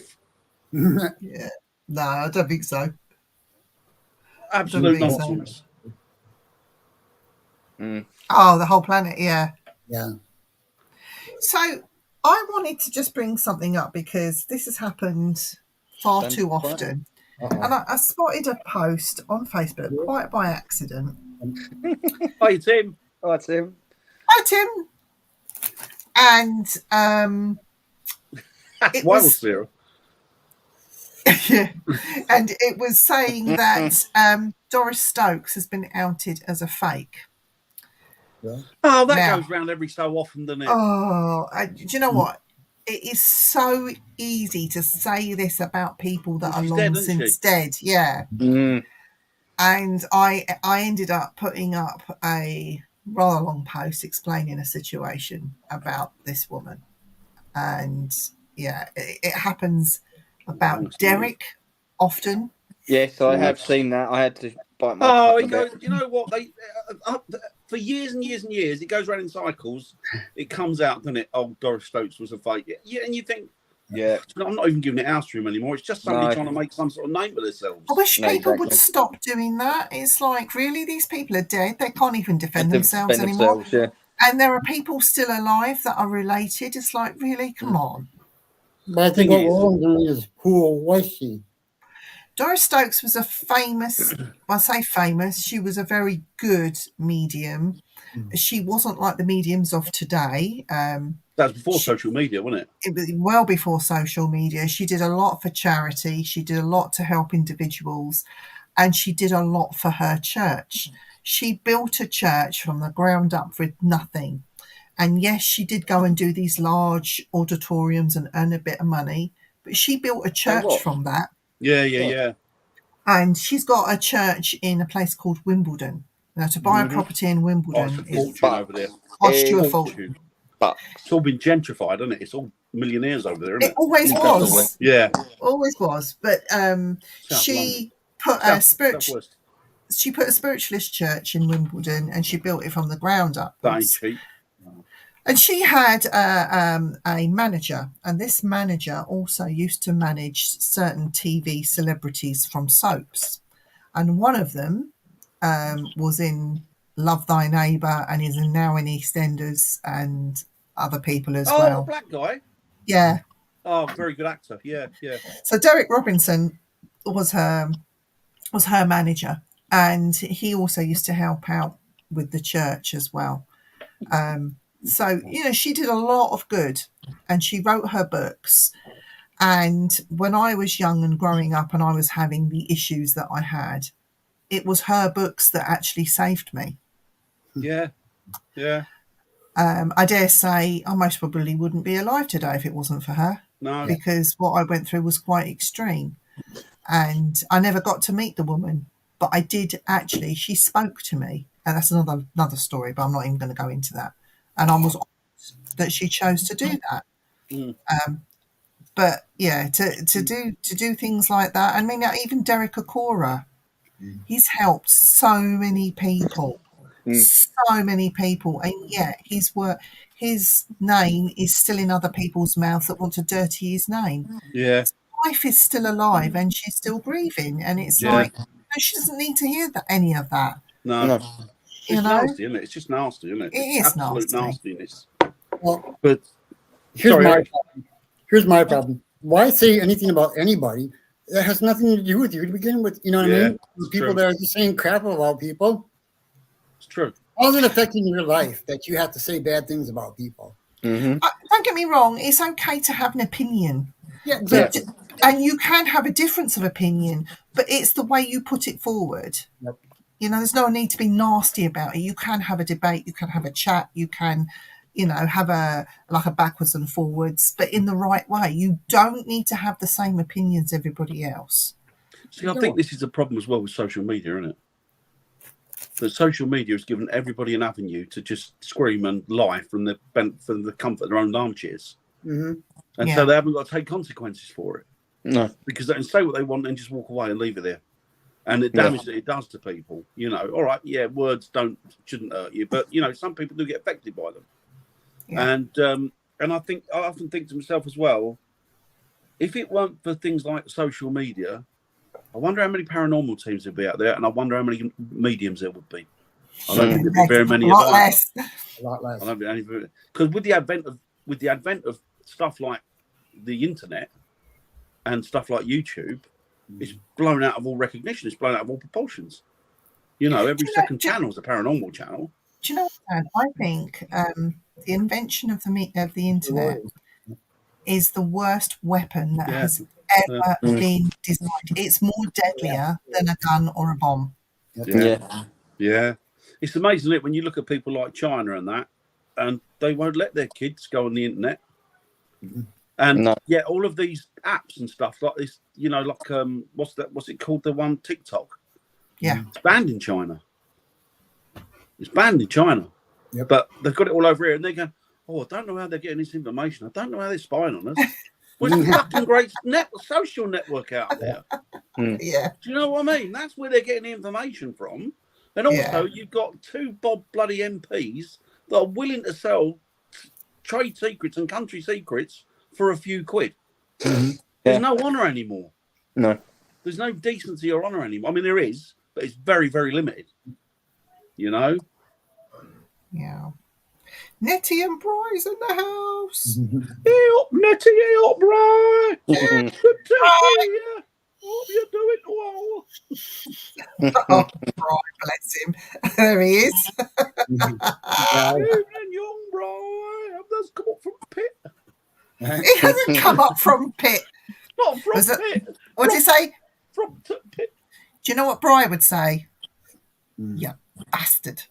yeah, no, I don't think so. Absolute Don't think so. nonsense. Oh, the whole planet, yeah. Yeah. So I wanted to just bring something up because this has happened far Stand too quiet. often. Uh-oh. And I spotted a post on Facebook quite by accident. Hey, Tim. Oh, that's him. Hi, Tim. And it Wales was Sarah. yeah, and it was saying that Doris Stokes has been outed as a fake. Oh, that Now- goes round every so often, doesn't it? Oh, do you know what? It is so easy to say this about people that Well, are she's long dead, isn't since she? dead. Yeah. Mm. And I ended up putting up a rather long post explaining a situation about this woman. And yeah, it happens about Thanks, Derek often. Yes, I have seen that. I had to bite my Oh, tongue he a goes, bit. you know what? They for years and years and years, it goes around in cycles. It comes out, doesn't it? Oh, Doris Stokes was a fake. Yeah, and you think, Yeah. I'm not even giving it house to him anymore. It's just somebody No. trying to make some sort of name for themselves. I wish No, people would exactly. stop doing that. It's like, really, these people are dead. They can't even defend They themselves defend anymore. themselves, And there are people still alive that are related. It's like, really, come on. But I think what we're all doing is who was she? Doris Stokes was a famous, I say famous, she was a very good medium. She wasn't like the mediums of today. That was before social media, wasn't it? It was well before social media. She did a lot for charity. She did a lot to help individuals. And she did a lot for her church. She built a church from the ground up with nothing. And yes, she did go and do these large auditoriums and earn a bit of money. But she built a church what? from that. Yeah. And she's got a church in a place called Wimbledon. Now, to buy a property in Oh, Wimbledon it's a is fortune over there. cost you a Huge. fortune. But It's all been gentrified, isn't it? It's all millionaires over there, isn't It it? always Definitely. was. Yeah. Always was. But she put a Southwest. she put a spiritualist church in Wimbledon, and she built it from the ground up. That ain't cheap. And she had a manager, and this manager also used to manage certain TV celebrities from soaps. And one of them was in Love Thy Neighbour and is now in EastEnders and other people as Oh, the well. black guy. Yeah. Oh, very good actor. Yeah. So Derek Robinson was her manager, and he also used to help out with the church as well. So, she did a lot of good, and she wrote her books. And when I was young and growing up and I was having the issues that I had, it was her books that actually saved me. Yeah. I dare say I most probably wouldn't be alive today if it wasn't for her, No. because what I went through was quite extreme. And I never got to meet the woman, but I did actually. She spoke to me, and that's another story, but I'm not even going to go into that. And I was honoured that she chose to do that. But yeah, to do things like that. I mean, even Derek Okora, he's helped so many people, so many people, and yet his name is still in other people's mouth that want to dirty his name. Yeah. His wife is still alive and she's still grieving, and it's Yeah. like, she doesn't need to hear any of that. No. You It's know? nasty, isn't it? It's just nasty, isn't it? It It's is absolute nasty. nastiness. Well, But here's sorry, my Eric. problem. Here's my problem. Why say anything about anybody that has nothing to do with you to begin with? You know what I Yeah, mean? it's People true. that are just saying crap about people. It's true. How's it affecting your life that you have to say bad things about people? Mm-hmm. Don't get me wrong, it's okay to have an opinion. Yeah, exactly. And you can have a difference of opinion, but it's the way you put it forward. Yep. You know, there's no need to be nasty about it. You can have a debate, you can have a chat, you can, you know, have a backwards and forwards, but in the right way. You don't need to have the same opinions everybody else. See, I think this is a problem as well with social media, isn't it? That social media has given everybody an avenue to just scream and lie from the comfort of their own armchairs. Mm-hmm. And so they haven't got to take consequences for it. No. Because they can say what they want and just walk away and leave it there. And the damage that it does to people, you know, all right, yeah, words shouldn't hurt you, but you know, some people do get affected by them. Yeah. And I often think to myself as well, if it weren't for things like social media, I wonder how many paranormal teams would be out there, and I wonder how many mediums there would be. I don't think there'd be very many. A lot less. A lot less. I don't think any, because with the advent of stuff like the internet and stuff like YouTube, it's blown out of all recognition. It's blown out of all proportions. You know, every second channel is a paranormal channel. Do you know what, Dan? I think the invention of the internet is the worst weapon that has ever been designed. It's more deadlier than a gun or a bomb. Yeah. It's amazing, isn't it, when you look at people like China and that, and they won't let their kids go on the internet. And yet all of these apps and stuff like this, you know, like what's it called? The one TikTok. Yeah. It's banned in China. It's banned in China. Yep. But they've got it all over here, and they're going, oh, I don't know how they're getting this information. I don't know how they're spying on us. Well, it's a fucking great social network out there. Yeah. Do you know what I mean? That's where they're getting the information from. And also, you've got two bloody MPs that are willing to sell trade secrets and country secrets for a few quid. There's no honour anymore. No. There's no decency or honour anymore. I mean, there is, but it's very, very limited. You know? Yeah. Nettie and Bry's in the house. Hey up, Nettie, hey up, Bry. Good to see you. Hope you're doing well. Oh, Bry, bless him. There he is. Evening, young Bry. Have those come up from pit? He hasn't come up from pit. Not from pit. What did he say? From pit. Do you know what Bry would say? Yeah, bastard.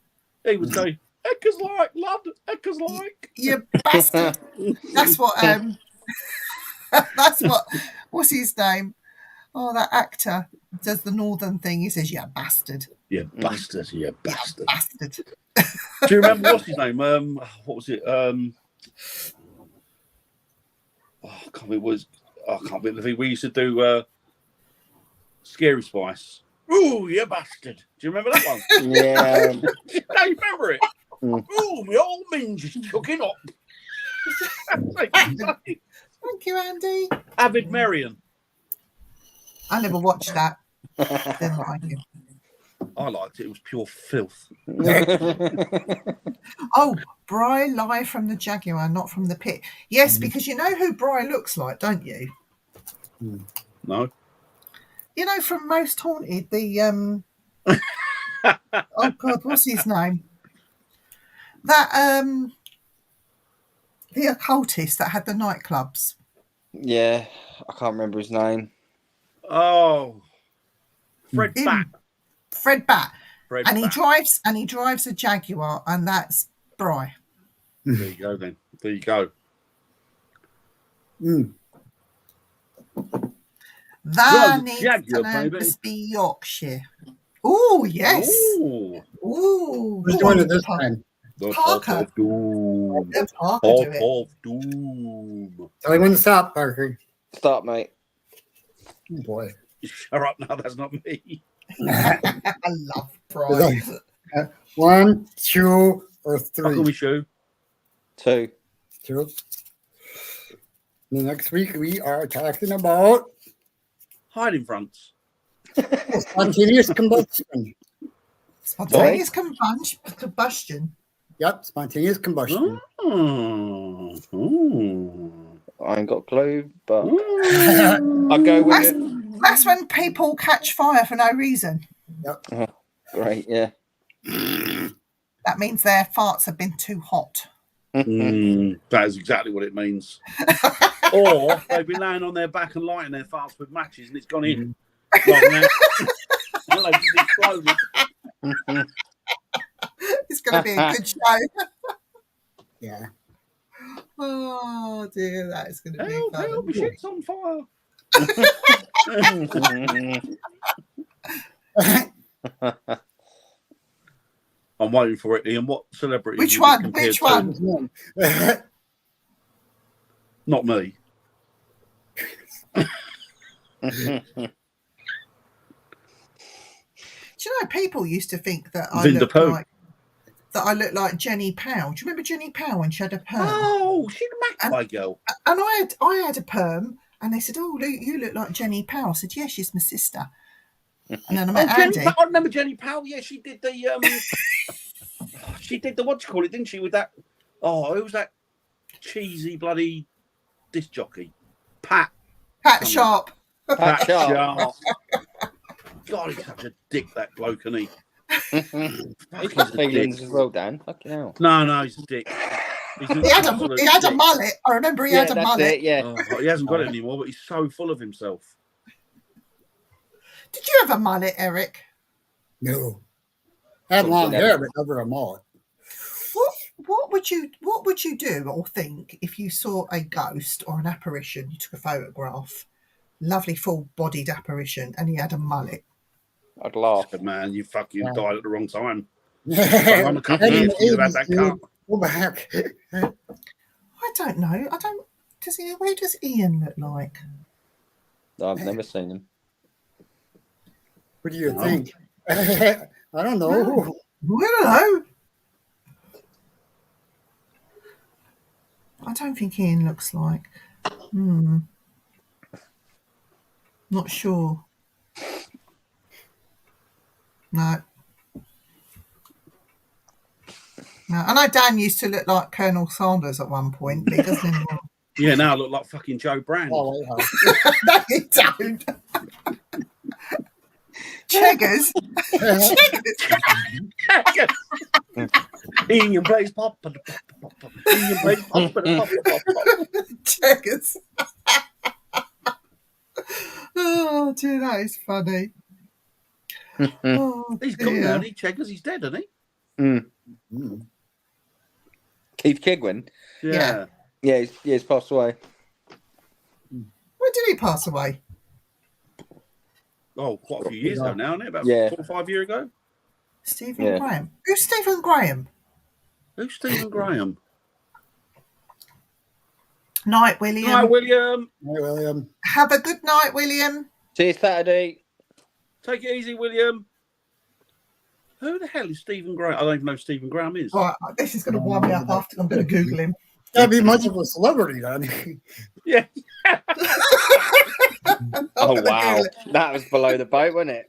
He would say, Eckers like, lad, Eckers like. You bastard. That's what, what's his name? Oh, that actor does the northern thing. He says, yeah, bastard. Yeah, bastard. Yeah, bastard. Yeah, bastard. Do you remember what's his name? What was it? I can't remember. We used to do Scary Spice. Ooh, you bastard. Do you remember that one? Yeah. Do you remember it? Ooh, my old minge is chucking up. Thank you, Andy. Avid Marion. I never watched that. Didn't like it. I liked it. It was pure filth. Oh, Bry live from the Jaguar, not from the pit. Yes, because you know who Bry looks like, don't you? No. You know, from Most Haunted, the oh God, what's his name? That the occultist that had the nightclubs. Yeah, I can't remember his name. Oh, Fred Bat. Fred Bat. Fred He drives a Jaguar, and that's Bry. There you go, then. There you go. That needs to be Yorkshire. Oh, yes. Ooh. Who's doing it this time? The Parker. Top of Doom. Parker Top do it. of Doom. Tell him when to stop, Parker. Start, mate. Oh, boy. Shut up now, that's not me. I love pride. 1, 2, or Buckle 3. me shoe. 2. 2. The next week we are talking about Hiding fronts. spontaneous combustion. Spontaneous combustion. Yep, spontaneous combustion. Oh. Ooh. I ain't got a clue, but Ooh. I'll go with That's, it. that's when people catch fire for no reason. Great, yeah. That means their farts have been too hot. That is exactly what it means. Or they've been laying on their back and lighting their farts with matches and it's gone in. Like that. And they've just exploded. It's going to be a good show. Yeah. Oh dear, that is going to be Help, fun. help, my shit's on fire. I'm waiting for it, Ian. What celebrity? Which would you one? compare Which to? one? Not me. Do you know people used to think that I Vinda looked Poe. like Jenny Powell? Do you remember Jenny Powell when she had a perm? Oh, she's a magpie girl. And I had a perm, and they said, "Oh, Luke, you look like Jenny Powell." I said, "Yeah, she's my sister." And then I met Andy. I remember Jenny Powell. Yeah, she did the she did the what you call it, didn't she? With that. Oh, who was that cheesy bloody disc jockey? Pat Sharp. Pat Sharp. Sharp. God, he's such a dick, that bloke, isn't he? He's got feelings as well, Dan. Fucking hell. No, he's a dick. He's He had a mullet. I remember he had a that's mullet. it, yeah. Oh, he hasn't got it anymore, but he's so full of himself. Did you have a mullet, Eric? No. I had long hair, but never a mullet. What would you do or think if you saw a ghost or an apparition? You took a photograph, lovely full-bodied apparition, and he had a mullet. I'd laugh. But man, you fucking Yeah. died at the wrong time. I'm a couple of years since you've had that cut. Go back. I don't know. Where does Ian look like? I've never seen him. What do you think? I don't know. I don't know. I don't think Ian looks like. Not sure. No. I know Dan used to look like Colonel Sanders at one point, but he doesn't anymore. Yeah, now I look like fucking Joe Brand. Oh, wait, No, you don't. Cheggers. Ian plays pop. Ian plays pop. Cheggers. Oh, dear, that is funny. Oh, He's gone dear. now, and he Cheggers. He's dead, isn't he? Keith Chegwin? Yeah. Yeah, he's passed away. When did he pass away? Oh, quite a few years ago now, isn't it? About 4 or 5 years ago. Stephen Graham. Who's Stephen Graham? Who's Stephen Graham? Night, William. Hi, William. Hey, William. Have a good night, William. See you Saturday. Take it easy, William. Who the hell is Stephen Graham? I don't even know who Stephen Graham is. All right, this is going to wind me up after I'm going to Google him. That'd be much of a celebrity, then. Yeah. Oh, wow. That was below the boat, wasn't it?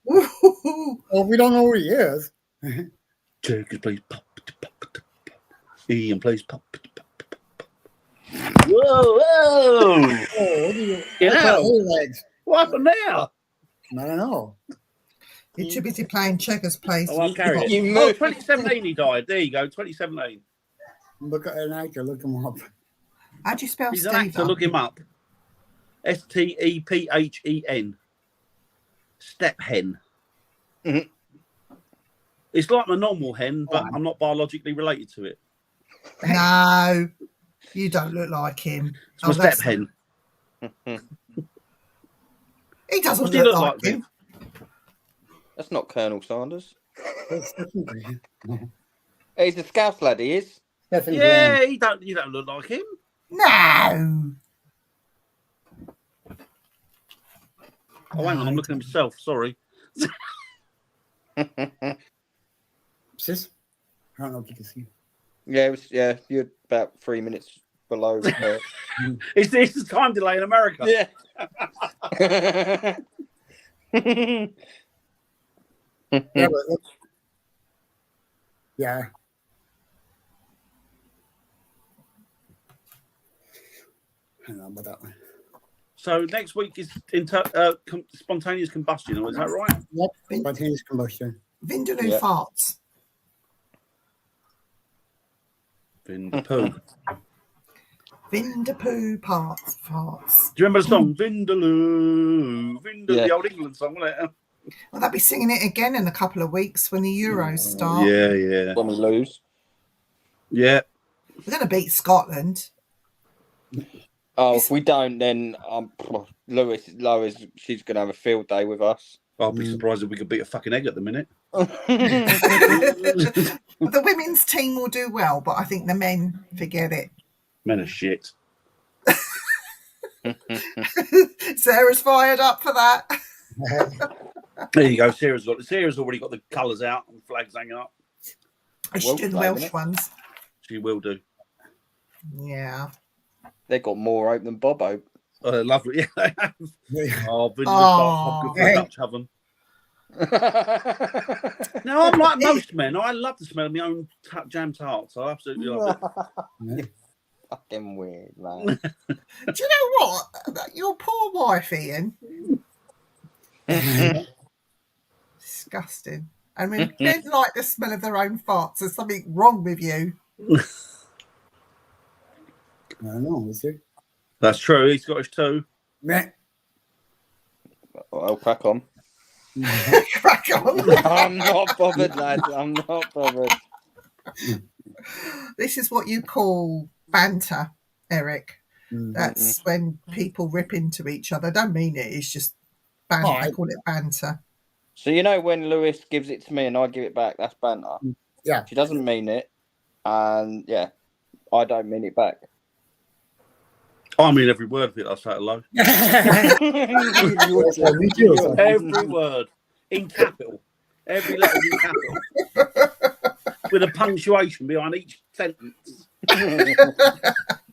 Well, we don't know who he is. Cheggers plays pop. Ian plays pop. Whoa! Oh, what do you? Get out. Legs. What happened there? I don't know. You're too busy playing Checkers, please. Oh, I'll carry it. You Oh, moved. 2017 he died. There you go, 2017. Look at an actor. Look him up. How do you spell He's an Steve? actor. Look him up. Stephen. Step hen. Mhm. It's like my normal hen, but I'm not biologically related to it. No, you don't look like him. It's my step hen. He doesn't What does he look look like like, him. That's not Colonel Sanders. He's a Scouse lad, he is. Stephen Yeah, Graham. you don't look like him. No. Oh, hang on, I'm looking at myself. Sorry. Sis? I don't know if you can see. Yeah, you're about 3 minutes below. It's the time delay in America. Yeah. Yeah, but yeah. Hang on about that one. So next week is spontaneous combustion, is that right? Yep. Spontaneous combustion. Vindaloo Yeah. farts. Vindapoo. Vindapoo farts. Do you remember the song Vindaloo? Yeah. The old England song, wasn't it? Well, they'll be singing it again in a couple of weeks when the Euros start. Yeah. When we lose. Yeah. We're going to beat Scotland. Oh, if we don't, then Lois, she's going to have a field day with us. I'll be surprised if we could beat a fucking egg at the minute. The women's team will do well, but I think the men, forget it. Men are shit. Sarah's fired up for that. There you go. Sarah's already got the colours out and flags hanging up. I should do the Welsh ones. She will do. Yeah. They got more open than Bob Hope. Lovely. Yeah, they have. Oh, good for a Dutch oven. No, I'm like most men. I love the smell of my own jam tarts. I absolutely love it. Fucking weird, man. Do you know what? Your poor wife, Ian. Disgusting. I mean, men like the smell of their own farts. There's something wrong with you. I don't know, is there? That's true. He's Scottish too. Meh. I'll crack on. Crack on. I'm not bothered, lads. I'm not bothered. This is what you call banter, Eric. That's when people rip into each other. Don't mean it. It's just banter. I call it banter. So you know when Lewis gives it to me and I give it back, that's banter. Yeah. She doesn't mean it, and yeah, I don't mean it back. I mean every word of it. I say hello. Me too. Every word in capital. Every letter in capital. With a punctuation behind each sentence.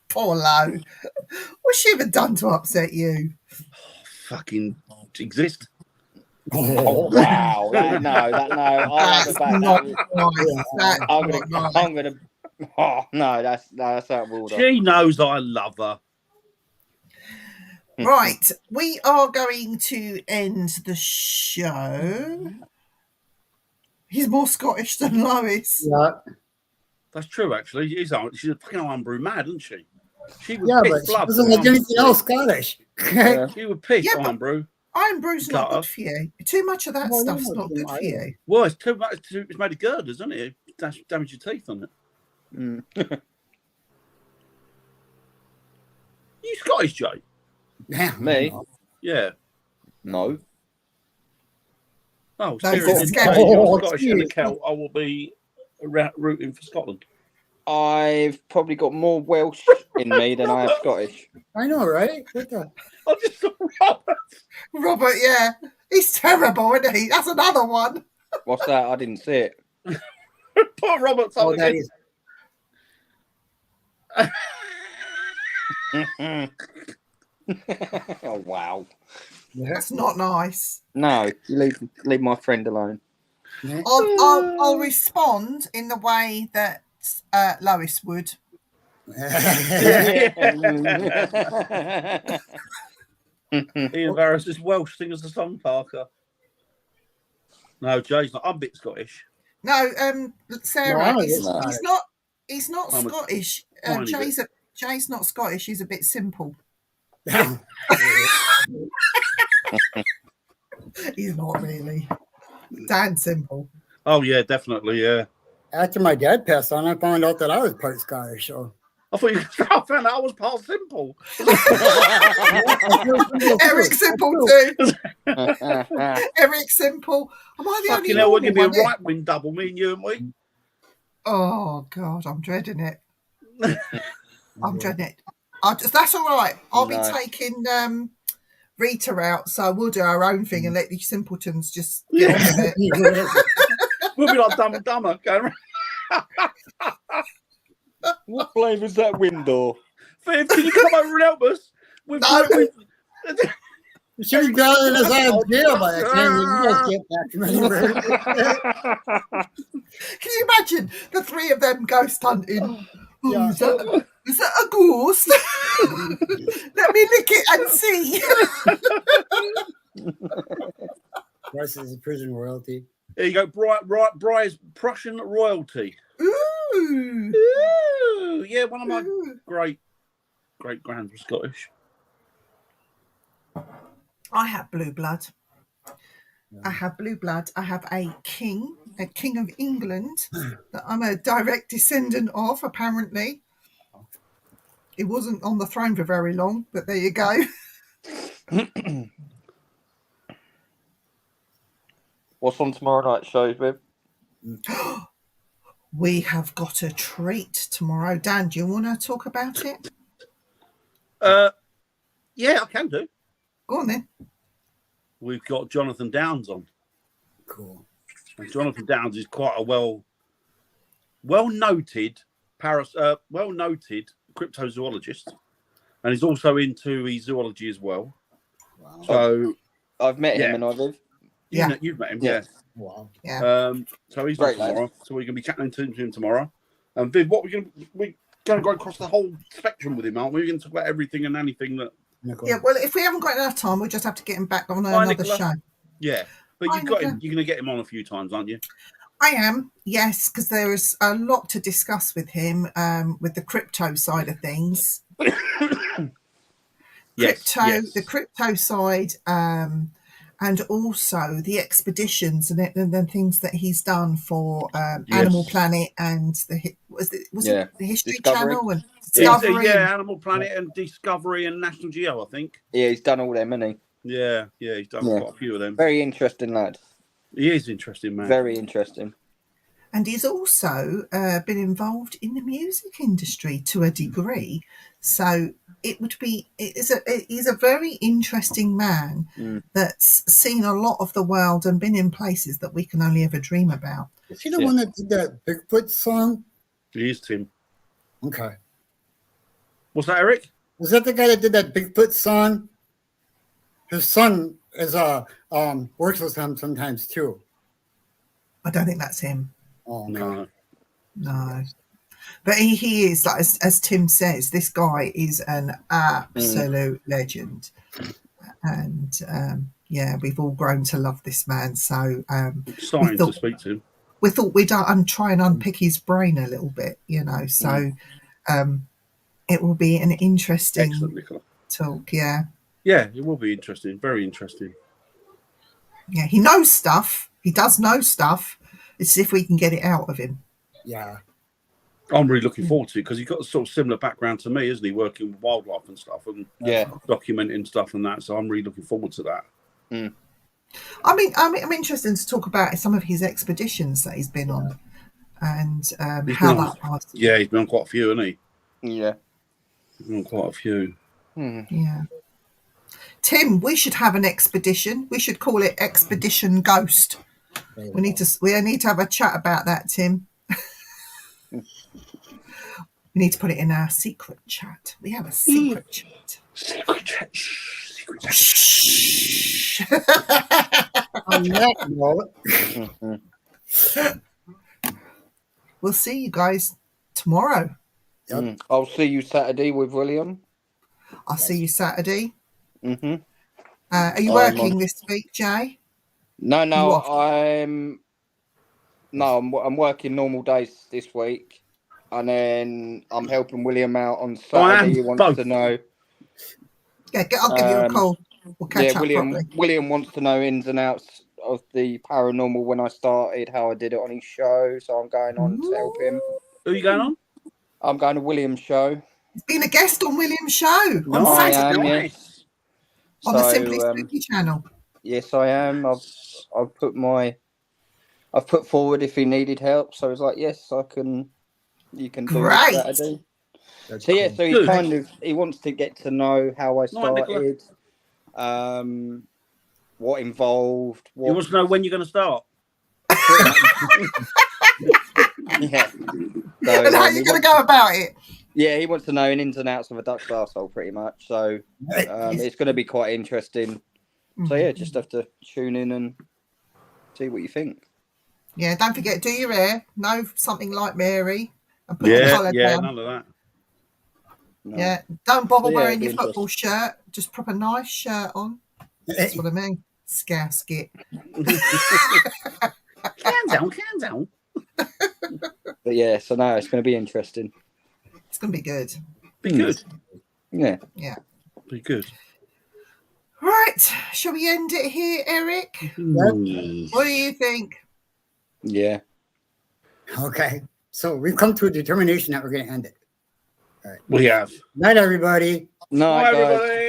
Poor Lo. What's she ever done to upset you? Fucking exist. Oh wow! No. I'll have it back. I'm gonna. Oh no, that's out of order. She knows I love her. Right, we are going to end the show. He's more Scottish than Lois. Yeah. That's true, actually. She's a fucking homebrew mad, isn't she? She would Yeah, piss but she blood. doesn't like anything else Scottish. Yeah. She would piss Yeah, but- homebrew. Iron brew's not good for you. Too much of that Well, stuff's no, not good for you. Well, it's too much. It's made of girders, isn't it? Damage your teeth on it. You Scottish, Jay? Yeah. Me? Yeah. No. Oh, No, seriously, it's you're scary. Scottish and a Celt. I will be rooting for Scotland. I've probably got more Welsh in me than I have Scottish. I know, right? What the? I just thought Robert. Robert, yeah. He's terrible, isn't he? That's another one. What's that? I didn't see it. Poor Robert. Oh, that is. Oh wow! That's not nice. No, you leave my friend alone. Yeah. I'll respond in the way that Lois would. Ian Varys is Welsh, singers the song, Parker. No, Jay's not. I'm a bit Scottish. No, Sarah, No, he's it's not. He's not I'm a Scottish. tiny Jay's not Scottish. He's a bit simple. He's not really. Dan simple. Oh, yeah, definitely, yeah. After my dad passed on, I found out that I was part Scottish. So. I thought I found out I was part simple. Eric Simple too. Eric Simple. Am I the Fucking only hell, we're normal going to be a one here? right wing double, me and you and we. Oh God, I'm dreading it. I'm dreading it. That's all right. I'll be taking Rita out, so we'll do our own thing and let these simpletons just get on with it. We'll be like Dumb and Dumber going around. What flavour's that window? Viv, can you come over and help us? No. You should be grabbing us out of jail by the time you guys get back from anywhere. Can you imagine the three of them ghost hunting? Oh, Yeah. is that a ghost? Let me lick it and see. Bryce is a prison royalty. There you go, Bry's Prussian royalty. Ooh. Ooh, yeah, one of my great grands was Scottish. I have blue blood. I have blue blood. I have a king of England that I'm a direct descendant of, apparently. He wasn't on the throne for very long, but there you go. What's on tomorrow night's shows, Viv? We have got a treat tomorrow. Dan, do you want to talk about it? Yeah, I can do. Go on then. We've got Jonathan Downes on. Cool. And Jonathan Downes is quite a well-noted cryptozoologist, and he's also into his zoology as well. Wow. So I've met him, and I've Yeah. you've met him, Yeah. Wow. Yeah. So he's Great on tomorrow. So we're going to be chatting to him tomorrow. And Viv, we're going to go across the whole spectrum with him, aren't we? We're going to talk about everything and anything that. Yeah, well, if we haven't got enough time, we'll just have to get him back on Hi, another Nicola. show. Yeah, but Hi, you've got him. Nicola. You're going to get him on a few times, aren't you? I am, yes, because there is a lot to discuss with him with the crypto side of things. Yes. The crypto side, and also the expeditions and the things that he's done for Animal Planet and was it the History Discovery. Channel and Discovery. Animal Planet and Discovery and National Geo, I think. Yeah, he's done all them, hasn't he? Yeah, he's done quite a few of them. Very interesting lad. He is interesting, man. Very interesting. And he's also been involved in the music industry to a degree. So he's a very interesting man that's seen a lot of the world and been in places that we can only ever dream about. Is he the one that did that Bigfoot song? He is, Tim. Okay. What's that, Eric? Was that the guy that did that Bigfoot song? His son is works with him sometimes too. I don't think that's him. Oh, okay. No. But he is, like, as Tim says, this guy is an absolute legend. And we've all grown to love this man. So Exciting to speak to him. we thought we'd try and unpick his brain a little bit, So it will be an interesting talk. Yeah. Yeah, it will be interesting. Very interesting. Yeah, he knows stuff. He does know stuff. It's if we can get it out of him. Yeah. I'm really looking forward to it because he's got a sort of similar background to me, isn't he? Working with wildlife and stuff and documenting stuff and that. So I'm really looking forward to that. Mm. I mean, I'm interested to talk about some of his expeditions that he's been on and how that was. Yeah, he's been on quite a few, hasn't he? Yeah. He's been on quite a few. Yeah. Tim, we should have an expedition. We should call it Expedition Ghost. We need to have a chat about that, Tim. We need to put it in our secret chat. We have a secret chat. Secret chat. Secret chat. Shh. On that note, We'll see you guys tomorrow. Yep. I'll see you Saturday with William. I'll see you Saturday. Mm-hmm. Are you working this week, Jay? No, I'm working normal days this week, and then I'm helping William out on Saturday. He wants to know. Yeah, I'll give you a call. We'll catch up properly. William wants to know ins and outs of the paranormal when I started, how I did it on his show. So I'm going on to help him. Who are you going on? I'm going to William's show. He's been a guest on William's show on I Saturday am, yes. on the Simply Spooky channel. Yes, I am. I've put forward if he needed help, so I was like, yes, I can. You can do it Saturday. That's So cool. so he wants to get to know how I started, what involved. You want to know when you're going to start? Yeah. So, And how you going to go about it? Yeah, he wants to know ins and outs of a duck's arsehole, pretty much. So it's going to be quite interesting. So yeah, just have to tune in and see what you think. Yeah, don't forget, do your hair. Know something like Mary. And put the collar down. None of that. No. Yeah, don't bother So, yeah, wearing it'd your be football shirt. Just pop a nice shirt on. That's what I mean. Scousket. Can down. But yeah, so no, it's going to be interesting. It's going to be good. Be good. Yeah. Yeah. Be good. Right. Shall we end it here, Eric? What do you think? Yeah. Okay. So we've come to a determination that we're going to end it. All right. We have. Night, everybody. No, Bye, guys. everybody.